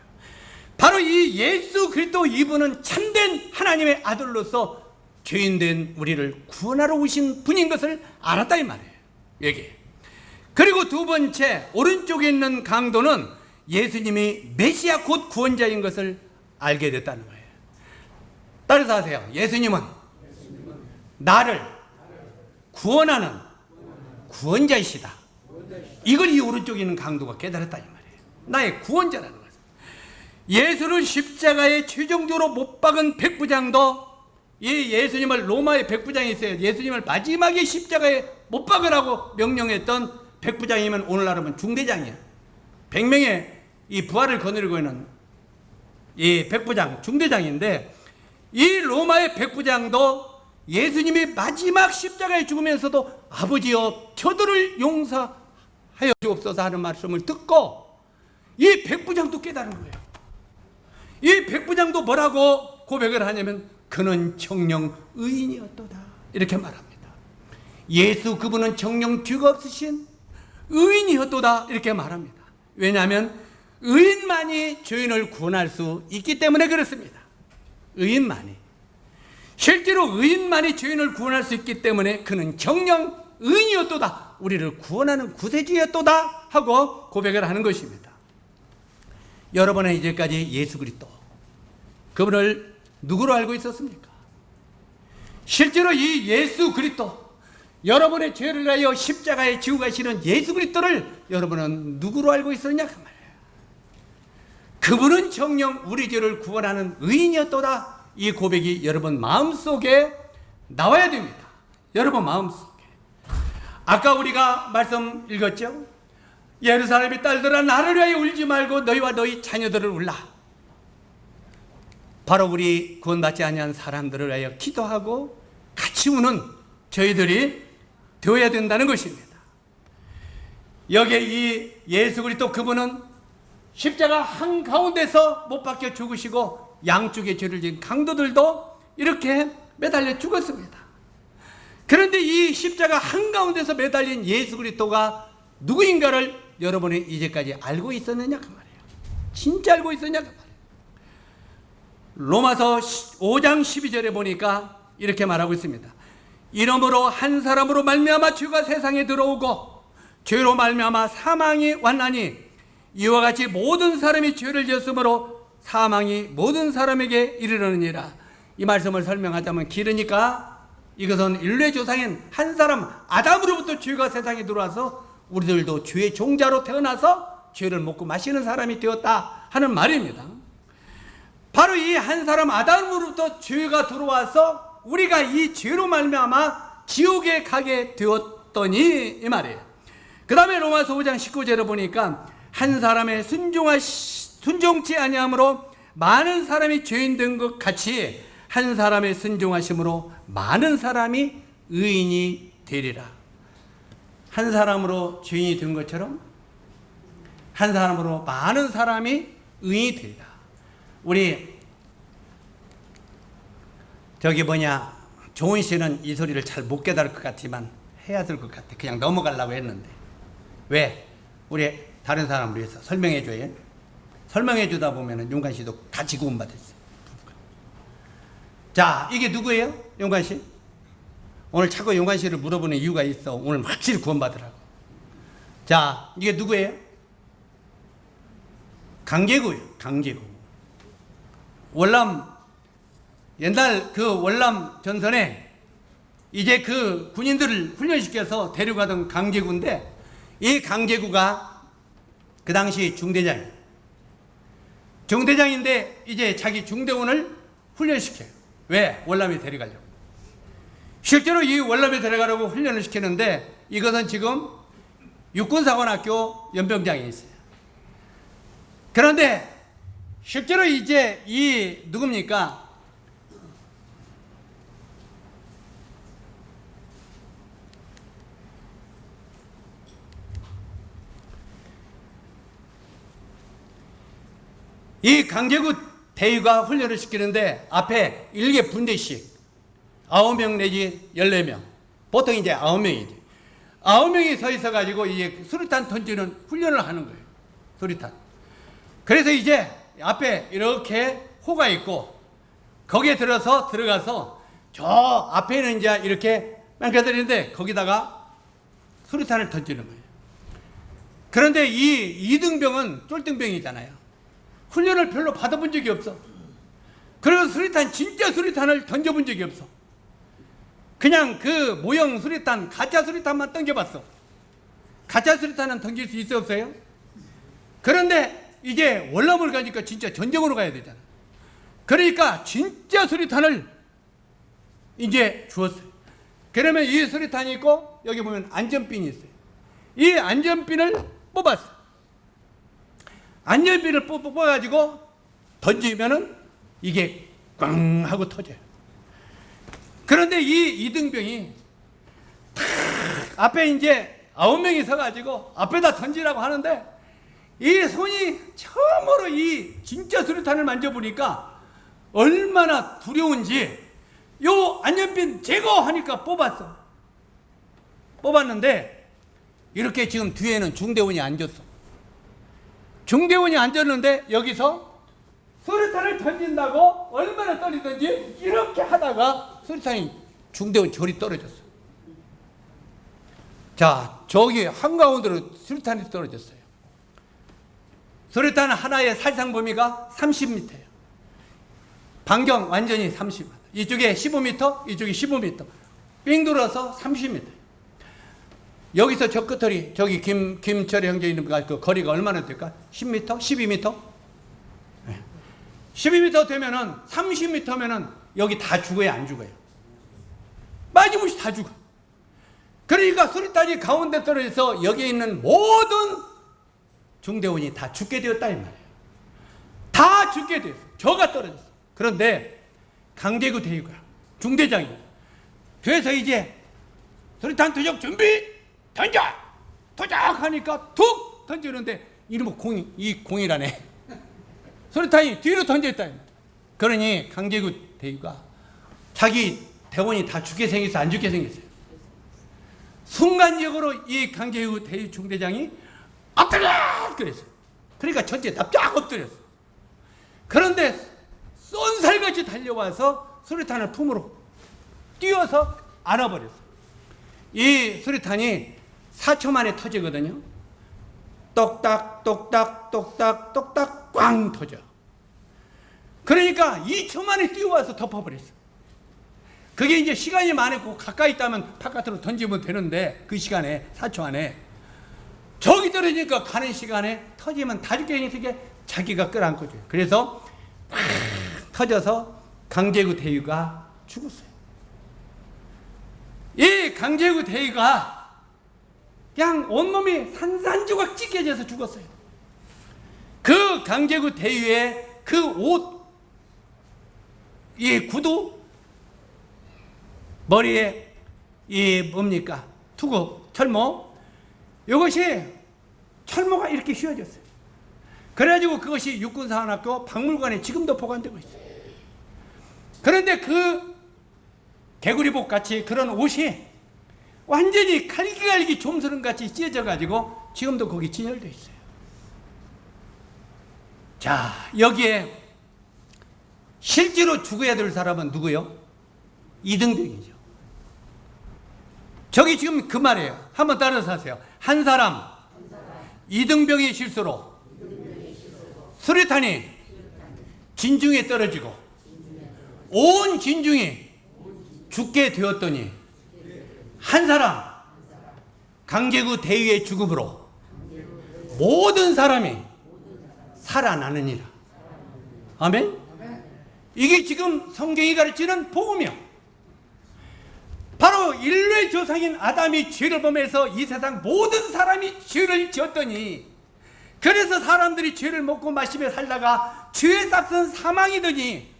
바로 이 예수 그리스도, 이분은 참된 하나님의 아들로서 죄인된 우리를 구원하러 오신 분인 것을 알았다 이 말이에요. 여기. 그리고 두 번째, 오른쪽에 있는 강도는 예수님이 메시아 곧 구원자인 것을 알게 됐다는 거예요. 따라서 하세요. 예수님은 나를 구원하는 구원자이시다. 이걸 이 오른쪽에 있는 강도가 깨달았다 이 말이에요. 나의 구원자라는 거죠. 예수를 십자가에 최종적으로 못 박은 백부장도, 이 예수님을, 로마의 백부장이 있어요. 예수님을 마지막에 십자가에 못 박으라고 명령했던 백부장이면 오늘날은 중대장이야. 100명의 이 부활을 거느리고 있는 이 백부장, 중대장인데, 이 로마의 백부장도 예수님이 마지막 십자가에 죽으면서도 아버지여 저들을 용서하여 주옵소서 하는 말씀을 듣고 이 백부장도 깨달은 거예요. 이 백부장도 뭐라고 고백을 하냐면 그는 정령 의인이었도다 이렇게 말합니다. 예수 그분은 정령 죄가 없으신 의인이었도다 이렇게 말합니다. 왜냐하면 의인만이 죄인을 구원할 수 있기 때문에 그렇습니다. 의인만이, 실제로 의인만이 죄인을 구원할 수 있기 때문에 그는 정령 의인이었도다, 우리를 구원하는 구세주였도다 하고 고백을 하는 것입니다. 여러분은 이제까지 예수 그리스도, 그분을 누구로 알고 있었습니까? 실제로 이 예수 그리스도, 여러분의 죄를 위하여 십자가에 지고 가시는 예수 그리스도를 여러분은 누구로 알고 있었냐 그 말이에요. 그분은 정녕 우리 죄를 구원하는 의인이었도다. 이 고백이 여러분 마음속에 나와야 됩니다. 여러분 마음속에. 아까 우리가 말씀 읽었죠? 예루살렘의 딸들아 나를 위하여 울지 말고 너희와 너희 자녀들을 울라. 바로 우리 구원받지 아니한 사람들을 위하여 기도하고 같이 우는 저희들이 되어야 된다는 것입니다. 여기에 이 예수 그리스도 그분은 십자가 한가운데서 못 박혀 죽으시고 양쪽에 죄를 지은 강도들도 이렇게 매달려 죽었습니다. 그런데 이 십자가 한가운데서 매달린 예수 그리스도가 누구인가를 여러분이 이제까지 알고 있었느냐 그 말이에요. 진짜 알고 있었냐 그 말이에요. 로마서 5장 12절에 보니까 이렇게 말하고 있습니다. 이러므로 한 사람으로 말미암아 죄가 세상에 들어오고 죄로 말미암아 사망이 왔나니 이와 같이 모든 사람이 죄를 지었으므로 사망이 모든 사람에게 이르르느니라. 이 말씀을 설명하자면 길으니까 이것은 인류의 조상인 한 사람 아담으로부터 죄가 세상에 들어와서 우리들도 죄의 종자로 태어나서 죄를 먹고 마시는 사람이 되었다 하는 말입니다. 바로 이 한 사람 아담으로부터 죄가 들어와서 우리가 이 죄로 말미암아 지옥에 가게 되었더니 이 말이에요. 그 다음에 로마서 5장 19절에 보니까 한 사람의 순종치 아니함으로 많은 사람이 죄인 된 것 같이 한 사람의 순종하심으로 많은 사람이 의인이 되리라. 한 사람으로 죄인이 된 것처럼 한 사람으로 많은 사람이 의인이 되리라. 우리 조은 씨는 이 소리를 잘 못 깨달을 것 같지만 해야 될 것 같아. 그냥 넘어가려고 했는데. 왜? 우리 다른 사람을 위해서 설명해 줘요. 설명해 주다 보면은 용관 씨도 같이 구원받았어요. 자, 이게 누구예요? 용관 씨? 오늘 자꾸 용관 씨를 물어보는 이유가 있어. 오늘 확실히 구원받으라고. 자, 이게 누구예요? 강제구예요. 강제구. 월남, 옛날 그 월남 전선에 이제 그 군인들을 훈련시켜서 데려가던 강제구인데, 이 강제구가 그 당시 중대장인데 이제 자기 중대원을 훈련시켜요. 왜? 월남에 데려가려고. 실제로 이 월남에 데려가려고 훈련을 시키는데 이것은 지금 육군사관학교 연병장에 있어요. 그런데 실제로 이제 이 누굽니까? 이 강제구 대위가 훈련을 시키는데 앞에 1개 분대씩 9명 내지 14명, 보통 이제 9명이지. 9명이 서 있어가지고 이제 수류탄 던지는 훈련을 하는 거예요. 수류탄. 그래서 이제 앞에 이렇게 호가 있고 거기에 들어가서 저 앞에는 이제 이렇게 뺑겨드리는데 거기다가 수류탄을 던지는 거예요. 그런데 이 이등병은 쫄등병이잖아요. 훈련을 별로 받아본 적이 없어. 그래서 진짜 수류탄을 던져본 적이 없어. 그냥 그 모형 수류탄, 가짜 수류탄만 던져봤어. 가짜 수류탄은 던질 수 있어 없어요? 그런데 이제 월남을 가니까 진짜 전쟁으로 가야 되잖아. 그러니까 진짜 수류탄을 이제 주었어요. 그러면 이 수류탄이 있고 여기 보면 안전핀이 있어요. 이 안전핀을 뽑았어. 안전핀을 뽑아가지고 던지면은 이게 꽝 하고 터져요. 그런데 이 이등병이 탁 앞에 이제 9명이 서가지고 앞에다 던지라고 하는데 이 손이 처음으로 이 진짜 수류탄을 만져보니까 얼마나 두려운지 요 안전핀 제거하니까 뽑았는데 이렇게 지금 뒤에는 중대원이 앉았어. 중대원이 앉았는데 여기서 수류탄을 던진다고 얼마나 떨리던지 이렇게 하다가 수류탄이 중대원 저리 떨어졌어. 자, 저기 한가운데로 수류탄이 떨어졌어요. 수류탄 하나의 살상 범위가 30m예요. 반경 완전히 30m. 이쪽에 15m, 이쪽에 15m. 삥 돌아서 30m. 여기서 저 끝털이 저기 김철이 형제 있는 그 거리가 얼마나 될까? 10m? 12m? 12m 되면은 30m면은 여기 다 죽어요, 안 죽어요? 빠짐없이 다 죽어. 그러니까 수류탄이 가운데 떨어져서 여기 있는 모든 중대원이 다 죽게 되었다 이 말이에요. 다 죽게 되었어. 저가 떨어졌어. 그런데 강제구 대위가 중대장이 그래서 이제 수류탄 투적 준비 던져! 도작! 하니까 툭 던지는데 이놈의 공이라네. 수류탄이 뒤로 던졌다. 그러니 강제구 대위가 자기 대원이 다 죽게 생겼어, 안 죽게 생겼어요? 순간적으로 이 강제구 대위 중대장이 엎드려! 그랬어요. 그러니까 전체 납작 엎드렸어. 그런데 쏜살같이 달려와서 수류탄을 품으로 뛰어서 안아버렸어. 이 수류탄이 4초 만에 터지거든요. 똑딱 똑딱 똑딱 똑딱 꽝 터져. 그러니까 2초 만에 뛰어와서 덮어버렸어. 그게 이제 시간이 많고 가까이 있다면 바깥으로 던지면 되는데 그 시간에 4초 안에 저기 떨어지니까 가는 시간에 터지면 다 죽게 되니까 자기가 끌어안고 줘요. 그래서 터져서 강제구 대위가 죽었어요. 이 강제구 대위가 그냥 온몸이 산산조각 찢겨져서 죽었어요. 그 강제구 대위의 그 옷, 이 구두, 머리에 이 뭡니까? 투구, 철모. 이것이 철모가 이렇게 휘어졌어요. 그래가지고 그것이 육군사관학교 박물관에 지금도 보관되고 있어요. 그런데 그 개구리복 같이 그런 옷이 완전히 갈기갈기 좀스런 같이 찢어져 가지고 지금도 거기 진열되어 있어요. 자, 여기에 실제로 죽어야 될 사람은 누구요? 이등병이죠. 저기 지금 그 말이에요. 한번 따라서 하세요. 한 사람 이등병의 실수로 수류탄이 진중에 떨어지고 온 진중이 죽게 되었더니 한 사람 강제구 대위의 죽음으로 모든 사람이 살아나느니라. 아멘? 이게 지금 성경이 가르치는 복음이요. 바로 인류의 조상인 아담이 죄를 범해서 이 세상 모든 사람이 죄를 지었더니, 그래서 사람들이 죄를 먹고 마시며 살다가 죄의 싹은 사망이더니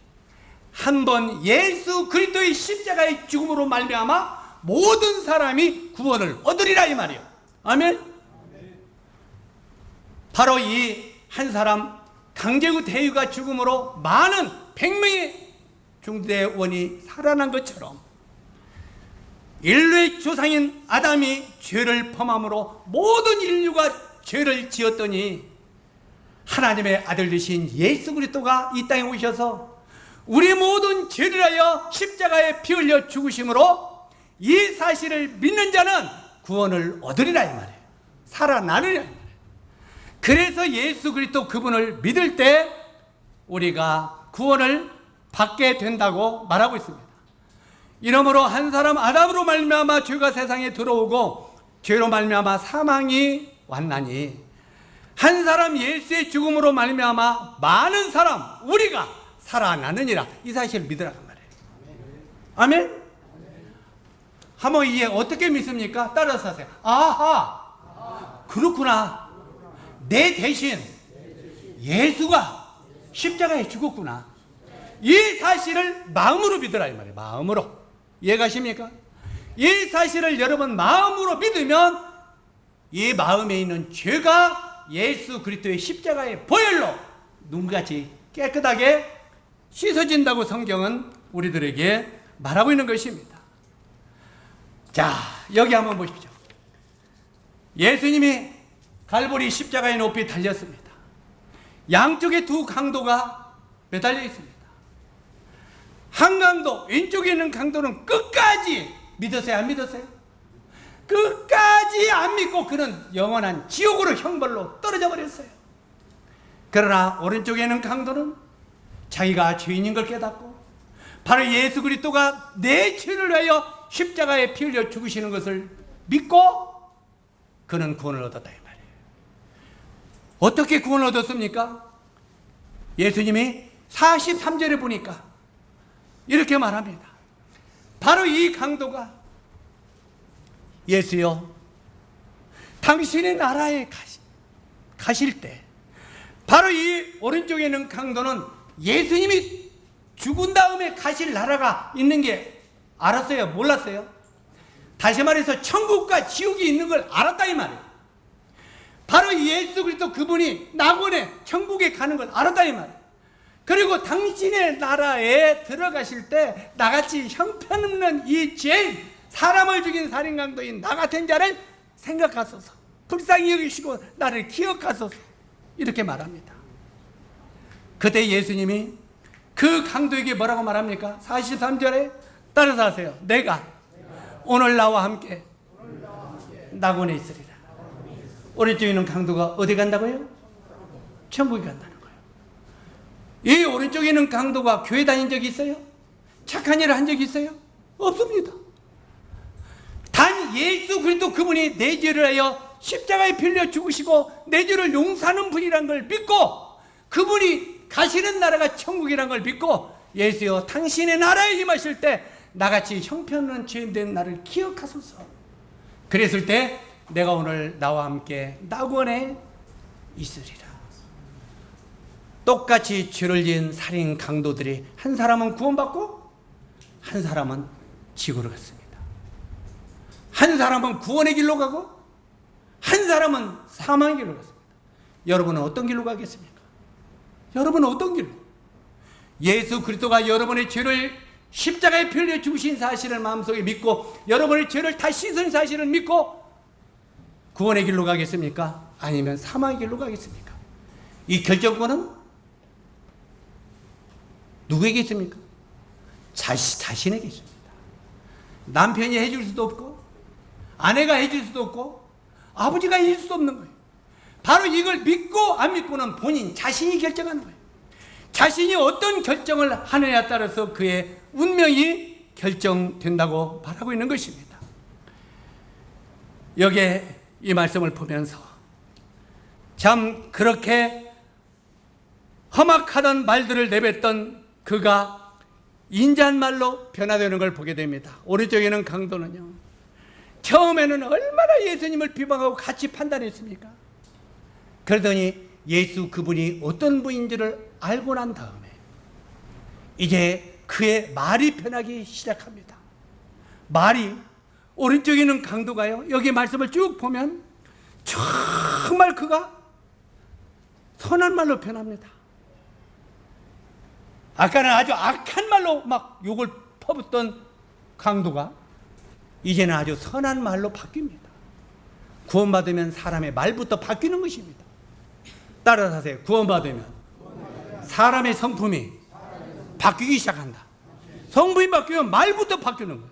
한번 예수 그리스도의 십자가의 죽음으로 말미암아 모든 사람이 구원을 얻으리라 이 말이에요. 아멘. 바로 이 한 사람 강제구 대위가 죽음으로 많은 100명의 중대원이 살아난 것처럼 인류의 조상인 아담이 죄를 범함으로 모든 인류가 죄를 지었더니 하나님의 아들 되신 예수 그리스도가 이 땅에 오셔서 우리 모든 죄를 하여 십자가에 피 흘려 죽으심으로 이 사실을 믿는 자는 구원을 얻으리라 이 말이에요. 살아나느냐 이 말이에요. 그래서 예수 그리스도 그분을 믿을 때 우리가 구원을 받게 된다고 말하고 있습니다. 이러므로 한 사람 아담으로 말미암아 죄가 세상에 들어오고 죄로 말미암아 사망이 왔나니 한 사람 예수의 죽음으로 말미암아 많은 사람 우리가 살아나느니라. 이 사실을 믿으라고 말해요. 아멘? 한번 이해 어떻게 믿습니까? 따라서 하세요. 아하, 그렇구나. 내 대신 예수가 십자가에 죽었구나. 이 사실을 마음으로 믿으라 이 말이에요. 마음으로. 이해가십니까? 이 사실을 여러분 마음으로 믿으면 이 마음에 있는 죄가 예수 그리스도의 십자가의 보혈로 눈같이 깨끗하게 씻어진다고 성경은 우리들에게 말하고 있는 것입니다. 자, 여기 한번 보십시오. 예수님이 갈보리 십자가에 높이 달렸습니다. 양쪽에 두 강도가 매달려 있습니다. 한 강도, 왼쪽에 있는 강도는 끝까지 믿었어요? 안 믿었어요? 끝까지 안 믿고 그는 영원한 지옥으로 형벌로 떨어져 버렸어요. 그러나 오른쪽에 있는 강도는 자기가 죄인인 걸 깨닫고 바로 예수 그리스도가 내 죄를 위하여 십자가에 피 흘려 죽으시는 것을 믿고 그는 구원을 얻었다 이 말이에요. 어떻게 구원을 얻었습니까? 예수님이 43절에 보니까 이렇게 말합니다. 바로 이 강도가 예수여 당신의 나라에 가실 때 바로 이 오른쪽에 있는 강도는 예수님이 죽은 다음에 가실 나라가 있는 게 알았어요? 몰랐어요? 다시 말해서 천국과 지옥이 있는 걸 알았다 이 말이에요. 바로 예수 그리스도 그분이 낙원에 천국에 가는 걸 알았다 이 말이에요. 그리고 당신의 나라에 들어가실 때 나같이 형편없는 이 죄인 사람을 죽인 살인강도인 나 같은 자를 생각하소서. 불쌍히 여기시고 나를 기억하소서. 이렇게 말합니다. 그때 예수님이 그 강도에게 뭐라고 말합니까? 43절에 따라서 하세요. 내가 오늘 나와 함께 낙원에 있으리라. 오른쪽에 있는 강도가 어디 간다고요? 천국에 간다는 거예요. 이 오른쪽에 있는 강도가 교회 다닌 적이 있어요? 착한 일을 한 적이 있어요? 없습니다. 단 예수 그리스도 그분이 내 죄를 하여 십자가에 빌려 죽으시고 내 죄를 용서하는 분이란 걸 믿고 그분이 가시는 나라가 천국이란 걸 믿고 예수여 당신의 나라에 임하실 때 나같이 형편없는 죄인된 나를 기억하소서. 그랬을 때 내가 오늘 나와 함께 낙원에 있으리라. 똑같이 죄를 지은 살인 강도들이 한 사람은 구원받고 한 사람은 지구로 갔습니다. 한 사람은 구원의 길로 가고 한 사람은 사망의 길로 갔습니다. 여러분은 어떤 길로 가겠습니까? 여러분은 어떤 길로? 예수 그리스도가 여러분의 죄를 십자가에 빌려 죽으신 사실을 마음속에 믿고 여러분의 죄를 다 씻은 사실을 믿고 구원의 길로 가겠습니까? 아니면 사망의 길로 가겠습니까? 이 결정권은 누구에게 있습니까? 자신에게 있습니다. 남편이 해줄 수도 없고 아내가 해줄 수도 없고 아버지가 해줄 수도 없는 거예요. 바로 이걸 믿고 안 믿고는 본인 자신이 결정하는 거예요. 자신이 어떤 결정을 하느냐에 따라서 그의 운명이 결정된다고 말하고 있는 것입니다. 여기에 이 말씀을 보면서 참 그렇게 험악하던 말들을 내뱉던 그가 인자한 말로 변화되는 걸 보게 됩니다. 오른쪽에는 강도는요, 처음에는 얼마나 예수님을 비방하고 같이 판단했습니까? 그러더니 예수 그분이 어떤 분인지를 알고 난 다음에 이제 그의 말이 변하기 시작합니다. 말이, 오른쪽에 있는 강도가요, 여기 말씀을 쭉 보면 정말 그가 선한 말로 변합니다. 아까는 아주 악한 말로 막 욕을 퍼붓던 강도가 이제는 아주 선한 말로 바뀝니다. 구원받으면 사람의 말부터 바뀌는 것입니다. 따라서 하세요. 구원받으면 사람의 성품이 바뀌기 시작한다. 성품이 바뀌면 말부터 바뀌는 거예요.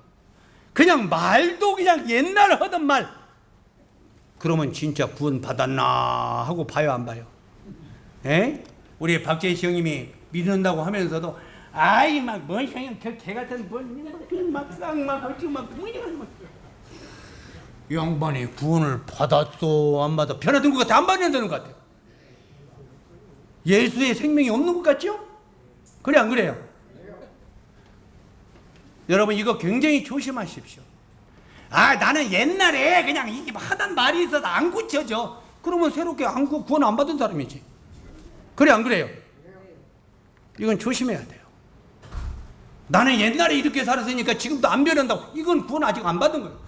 그냥 말도 그냥 옛날 하던 말, 그러면 진짜 구원받았나 하고 봐요, 안 봐요? 에? 우리 박재희 형님이 믿는다고 하면서도 아이 막뭔 형님 개 같은 막상막 어찌고 막 양반이 구원을 받았어 안 받아? 변화된 것 같아? 안 받는다는 것 같아요. 예수의 생명이 없는 것 같죠? 그래 안 그래요? 여러분 이거 굉장히 조심하십시오. 아 나는 옛날에 그냥 이게 하던 말이 있어서 안 고쳐져. 그러면 새롭게 구원 안 받은 사람이지. 그래 안 그래요? 이건 조심해야 돼요. 나는 옛날에 이렇게 살았으니까 지금도 안 변한다고. 이건 구원 아직 안 받은 거예요.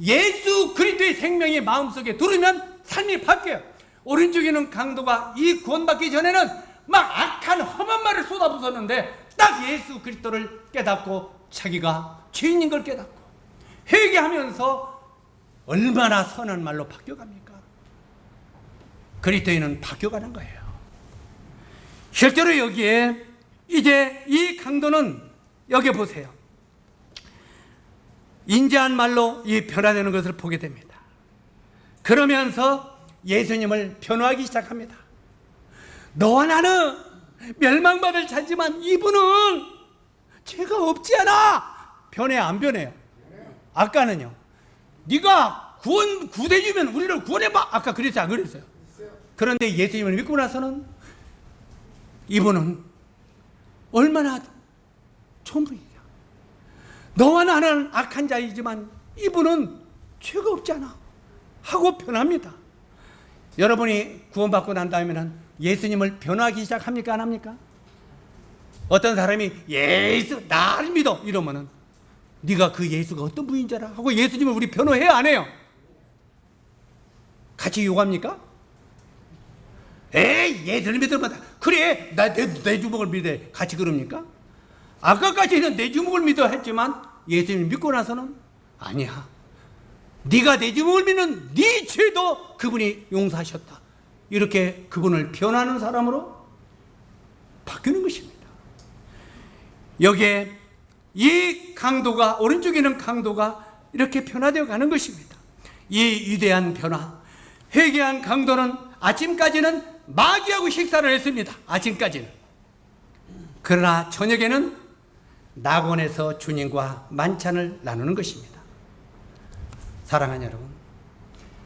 예수 그리스도의 생명이 마음속에 들으면 삶이 바뀌어요. 오른쪽에는 강도가 이 구원받기 전에는 막 악한 험한 말을 쏟아부었는데 딱 예수 그리스도를 깨닫고 자기가 죄인인 걸 깨닫고 회개하면서 얼마나 선한 말로 바뀌어갑니까? 그리스도인은 바뀌어가는 거예요. 실제로 여기에 이제 이 강도는 여기 보세요. 인자한 말로 이 변화되는 것을 보게 됩니다. 그러면서 예수님을 변호하기 시작합니다. 너와 나는 멸망받을 자지만 이분은 죄가 없지 않아. 변해 안 변해요? 아까는요, 네가 구대주면 우리를 구원해봐. 아까 그랬어요 안 그랬어요? 그런데 예수님을 믿고 나서는 이분은 얼마나 좋은 분이냐. 너와 나는 악한 자이지만 이분은 죄가 없잖아 하고 변합니다. 여러분이 구원받고 난 다음에는 예수님을 변화하기 시작합니까 안 합니까? 어떤 사람이 예수 나를 믿어 이러면은 네가 그 예수가 어떤 분인 줄 알아? 하고 예수님을 우리 변호해요 안 해요? 같이 욕합니까? 에이 예수를 믿으면 그래 내 주먹을 믿어 같이 그럽니까? 아까까지는 내 주먹을 믿어 했지만 예수님을 믿고 나서는 아니야. 네가 내 주먹을 믿는 네 죄도 그분이 용서하셨다. 이렇게 그분을 변하는 사람으로 바뀌는 것입니다. 여기에 이 강도가, 오른쪽에 있는 강도가 이렇게 변화되어 가는 것입니다. 이 위대한 변화, 회개한 강도는 아침까지는 마귀하고 식사를 했습니다. 아침까지는. 그러나 저녁에는 낙원에서 주님과 만찬을 나누는 것입니다. 사랑하는 여러분,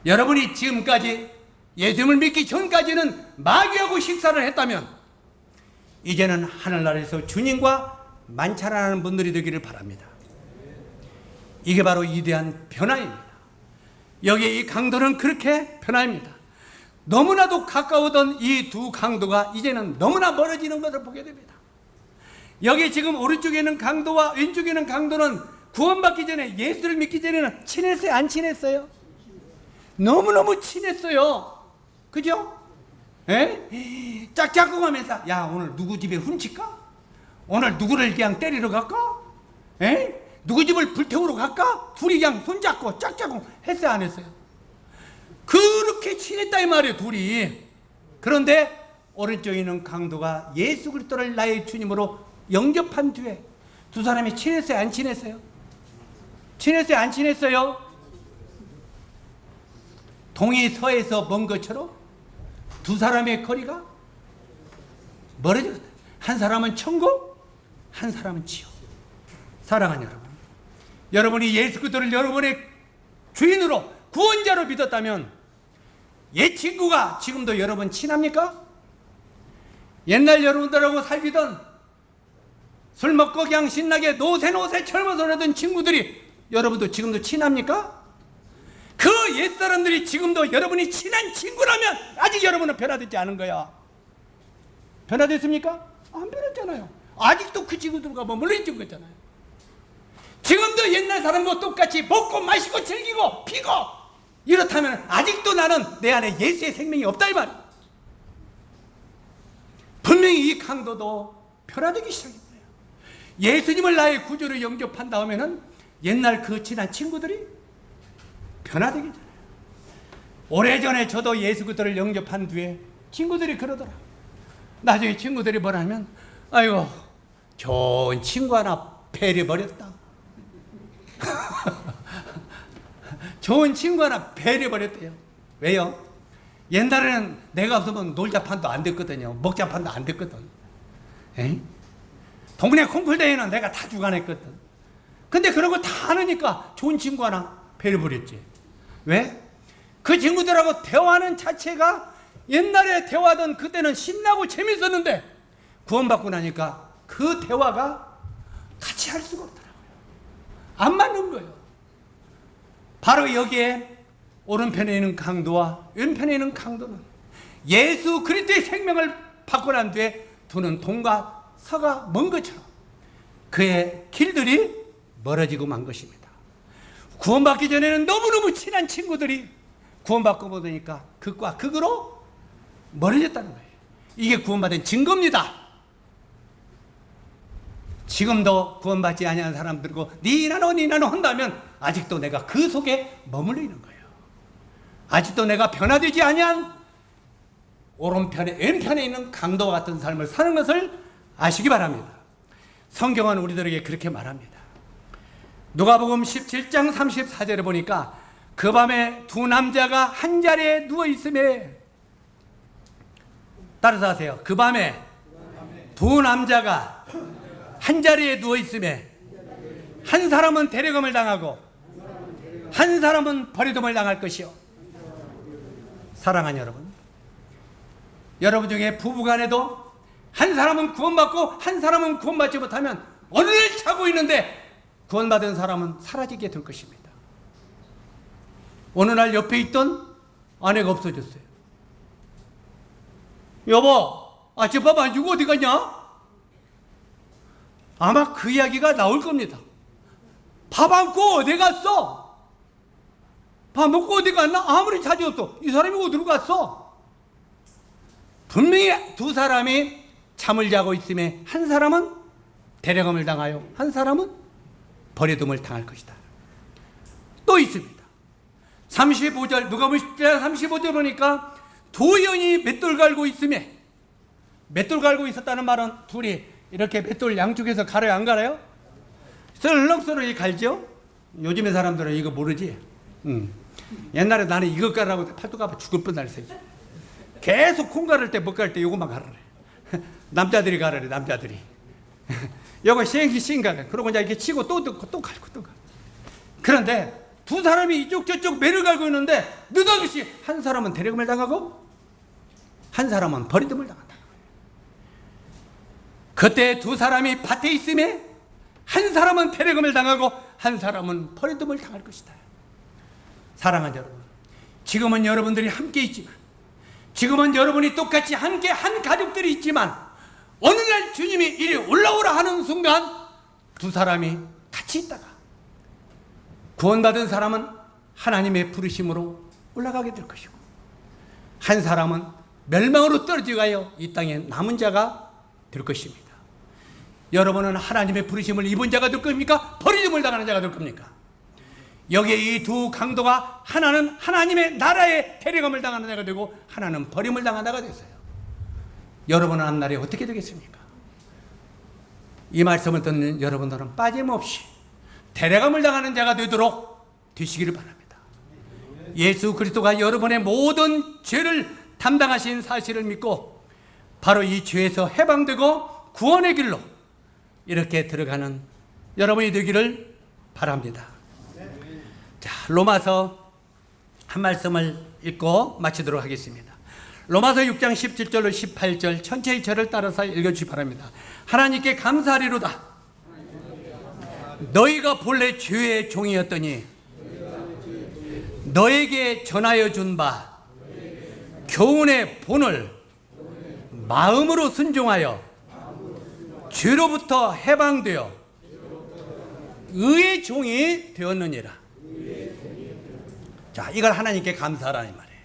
여러분이 지금까지 예수님을 믿기 전까지는 마귀하고 식사를 했다면 이제는 하늘나라에서 주님과 만찬하는 분들이 되기를 바랍니다. 이게 바로 위대한 변화입니다. 여기 이 강도는 그렇게 변화입니다. 너무나도 가까우던 이 두 강도가 이제는 너무나 멀어지는 것을 보게 됩니다. 여기 지금 오른쪽에 있는 강도와 왼쪽에 있는 강도는 구원받기 전에, 예수를 믿기 전에는 친했어요? 안 친했어요? 너무너무 친했어요. 그죠? 에? 짝짝꿍 하면서, 야, 오늘 누구 집에 훔칠까? 오늘 누구를 그냥 때리러 갈까? 에? 누구 집을 불태우러 갈까? 둘이 그냥 손잡고 짝짝꿍 했어요, 안 했어요? 그렇게 친했다 이 말이에요, 둘이. 그런데 오른쪽에 있는 강도가 예수 그리스도를 나의 주님으로 영접한 뒤에 두 사람이 친했어요, 안 친했어요? 친했어요, 안 친했어요? 동이 서에서 먼 것처럼 두 사람의 거리가 멀어졌어요. 한 사람은 천국, 한 사람은 지옥. 사랑하는 여러분, 여러분이 예수 그리스도를 여러분의 주인으로, 구원자로 믿었다면 옛 친구가 지금도 여러분 친합니까? 옛날 여러분들하고 살피던 술 먹고 그냥 신나게 노세 젊어서 그러던 친구들이 여러분도 지금도 친합니까? 그 옛사람들이 지금도 여러분이 친한 친구라면 아직 여러분은 변화되지 않은 거야. 변화됐습니까? 안 변했잖아요. 아직도 그 친구들과 머물러 있는 거잖아요. 지금도 옛날 사람과 똑같이 먹고 마시고 즐기고 피고 이렇다면 아직도 나는 내 안에 예수의 생명이 없다 이 말이야. 분명히 이 강도도 변화되기 시작했어요. 예수님을 나의 구주로 영접한 다음에는 옛날 그 친한 친구들이 변화되기 전에, 오래전에 저도 예수 그리스도를 영접한 뒤에 친구들이 그러더라. 나중에 친구들이 뭐라면, 아이고 좋은 친구 하나 배려버렸다. 좋은 친구 하나 배려버렸대요. 왜요? 옛날에는 내가 없으면 놀자판도 안 됐거든요. 먹자판도 안 됐거든. 에이? 동네 콩쿨대회는 내가 다 주관했거든. 근데 그런 거 다 하니까 좋은 친구 하나 배려버렸지. 왜? 그 친구들하고 대화하는 자체가 옛날에 대화하던 그때는 신나고 재밌었는데 구원받고 나니까 그 대화가 같이 할 수가 없더라고요. 안 맞는 거예요. 바로 여기에 오른편에 있는 강도와 왼편에 있는 강도는 예수 그리스도의 생명을 받고 난 뒤에 두는 동과 서가 먼 것처럼 그의 길들이 멀어지고 만 것입니다. 구원받기 전에는 너무너무 친한 친구들이 구원받고 보니까 극과 극으로 멀어졌다는 거예요. 이게 구원받은 증거입니다. 지금도 구원받지 아니한 사람들고 니나노 한다면 아직도 내가 그 속에 머물러 있는 거예요. 아직도 내가 변화되지 아니한 오른편에 왼편에 있는 강도와 같은 삶을 사는 것을 아시기 바랍니다. 성경은 우리들에게 그렇게 말합니다. 누가복음 17장 34절에 보니까 그 밤에 두 남자가 한 자리에 누워 있음에, 따라서 하세요. 그 밤에 두 남자가 한 자리에 누워 있음에 한 사람은 데려감을 당하고 한 사람은 버리됨을 당할 것이요. 사랑하는 여러분, 여러분 중에 부부간에도 한 사람은 구원받고 한 사람은 구원받지 못하면 오늘 자고 있는데 구원받은 사람은 사라지게 될 것입니다. 어느 날 옆에 있던 아내가 없어졌어요. 여보, 아침밥 안 주고 어디 갔냐? 아마 그 이야기가 나올 겁니다. 밥 안 먹고 어디 갔어? 밥 먹고 어디 갔나? 아무리 찾아왔어. 이 사람이 어디로 갔어? 분명히 두 사람이 잠을 자고 있음에 한 사람은 데려감을 당하여 한 사람은 버려둠을 당할 것이다. 또 있습니다. 35절, 누가복음 10장 35절 보니까 두 여인이 맷돌 갈고 있으며, 맷돌 갈고 있었다는 말은 둘이 이렇게 맷돌 양쪽에서 갈아요, 안 갈아요? 썰렁썰렁이 갈죠? 요즘의 사람들은 이거 모르지? 옛날에 나는 이거 갈라고 팔뚝 아파 죽을 뻔했어요. 계속 콩 갈을 때 못 갈 때 이거만 갈으래. 남자들이 갈으래, 남자들이. 요거 시행 갈아. 그러고 이제 이렇게 치고 또 갈고 또 갈고. 그런데 두 사람이 이쪽 저쪽 매를 갈고 있는데 느닷없이 한 사람은 데려감을 당하고 한 사람은 버리듬을 당한다. 그때 두 사람이 밭에 있음에 한 사람은 데려감을 당하고 한 사람은 버리듬을 당할 것이다. 사랑하는 여러분, 지금은 여러분들이 함께 있지만, 지금은 여러분이 똑같이 함께 한 가족들이 있지만, 어느 날 주님이 이리 올라오라 하는 순간 두 사람이 같이 있다가 구원받은 사람은 하나님의 부르심으로 올라가게 될 것이고, 한 사람은 멸망으로 떨어져 가요 이 땅에 남은 자가 될 것입니다. 여러분은 하나님의 부르심을 입은 자가 될 겁니까? 버리심을 당하는 자가 될 겁니까? 여기에 이 두 강도가, 하나는 하나님의 나라에 데려감을 당하는 자가 되고 하나는 버림을 당하는 자가 됐어요. 여러분은 한 날에 어떻게 되겠습니까? 이 말씀을 듣는 여러분들은 빠짐없이 데려감을 당하는 자가 되도록 되시기를 바랍니다. 예수 그리스도가 여러분의 모든 죄를 담당하신 사실을 믿고 바로 이 죄에서 해방되고 구원의 길로 이렇게 들어가는 여러분이 되기를 바랍니다. 자, 로마서 한 말씀을 읽고 마치도록 하겠습니다. 로마서 6장 17절로 18절 천천히 저를 따라서 읽어주시기 바랍니다. 하나님께 감사하리로다. 너희가 본래 죄의 종이었더니 너에게 전하여 준 바 교훈의 본을 마음으로 순종하여 죄로부터 해방되어 의의 종이 되었느니라. 자, 이걸 하나님께 감사하라는 말이에요.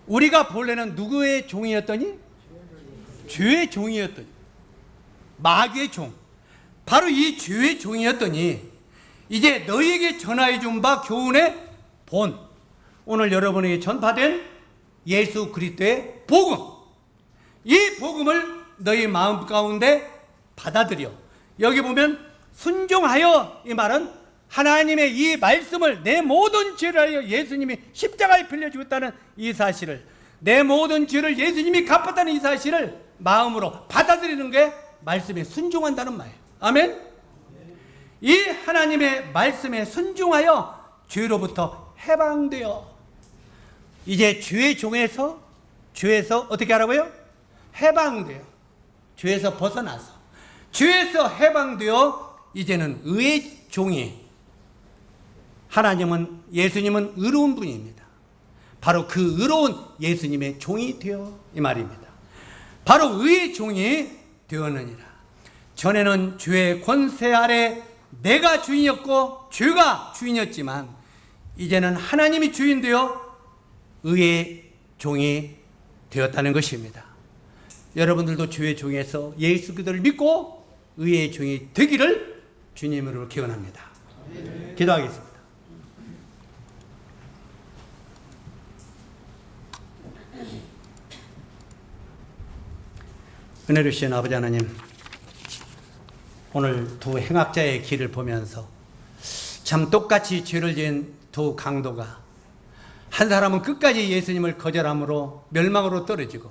우리가 본래는 누구의 종이었더니? 죄의 종이었더니, 마귀의 종, 바로 이 죄의 종이었더니 이제 너희에게 전하여 준 바 교훈의 본, 오늘 여러분에게 전파된 예수 그리스도의 복음, 이 복음을 너희 마음 가운데 받아들여. 여기 보면 순종하여, 이 말은 하나님의 이 말씀을, 내 모든 죄를 하여 예수님이 십자가에 빌려 죽었다는 이 사실을, 내 모든 죄를 예수님이 갚았다는 이 사실을 마음으로 받아들이는 게 말씀에 순종한다는 말이에요. 아멘. 이 하나님의 말씀에 순종하여 죄로부터 해방되어 이제 죄의 종에서, 죄에서 어떻게 하라고요? 해방되어, 죄에서 벗어나서, 죄에서 해방되어 이제는 의의 종이, 하나님은, 예수님은 의로운 분입니다. 바로 그 의로운 예수님의 종이 되어, 이 말입니다. 바로 의의 종이 되었느니라. 전에는 죄의 권세 아래 내가 주인이었고 죄가 주인이었지만 이제는 하나님이 주인 되어 의의 종이 되었다는 것입니다. 여러분들도 주의 종에서 예수 그리스도를 믿고 의의 종이 되기를 주님으로 기원합니다. 기도하겠습니다. 은혜를 주신 아버지 하나님, 오늘 두 행악자의 길을 보면서 참 똑같이 죄를 지은 두 강도가, 한 사람은 끝까지 예수님을 거절함으로 멸망으로 떨어지고,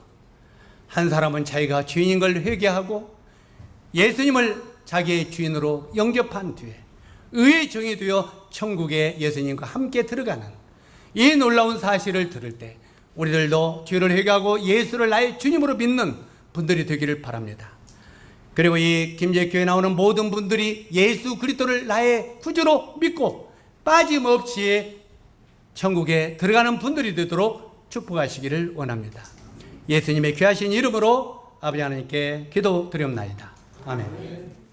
한 사람은 자기가 주인인 걸 회개하고 예수님을 자기의 주인으로 영접한 뒤에 의의 종이 되어 천국에 예수님과 함께 들어가는 이 놀라운 사실을 들을 때 우리들도 죄를 회개하고 예수를 나의 주님으로 믿는 분들이 되기를 바랍니다. 그리고 이 김제교회에 나오는 모든 분들이 예수 그리스도를 나의 구주로 믿고 빠짐없이 천국에 들어가는 분들이 되도록 축복하시기를 원합니다. 예수님의 귀하신 이름으로 아버지 하나님께 기도드리옵나이다. 아멘.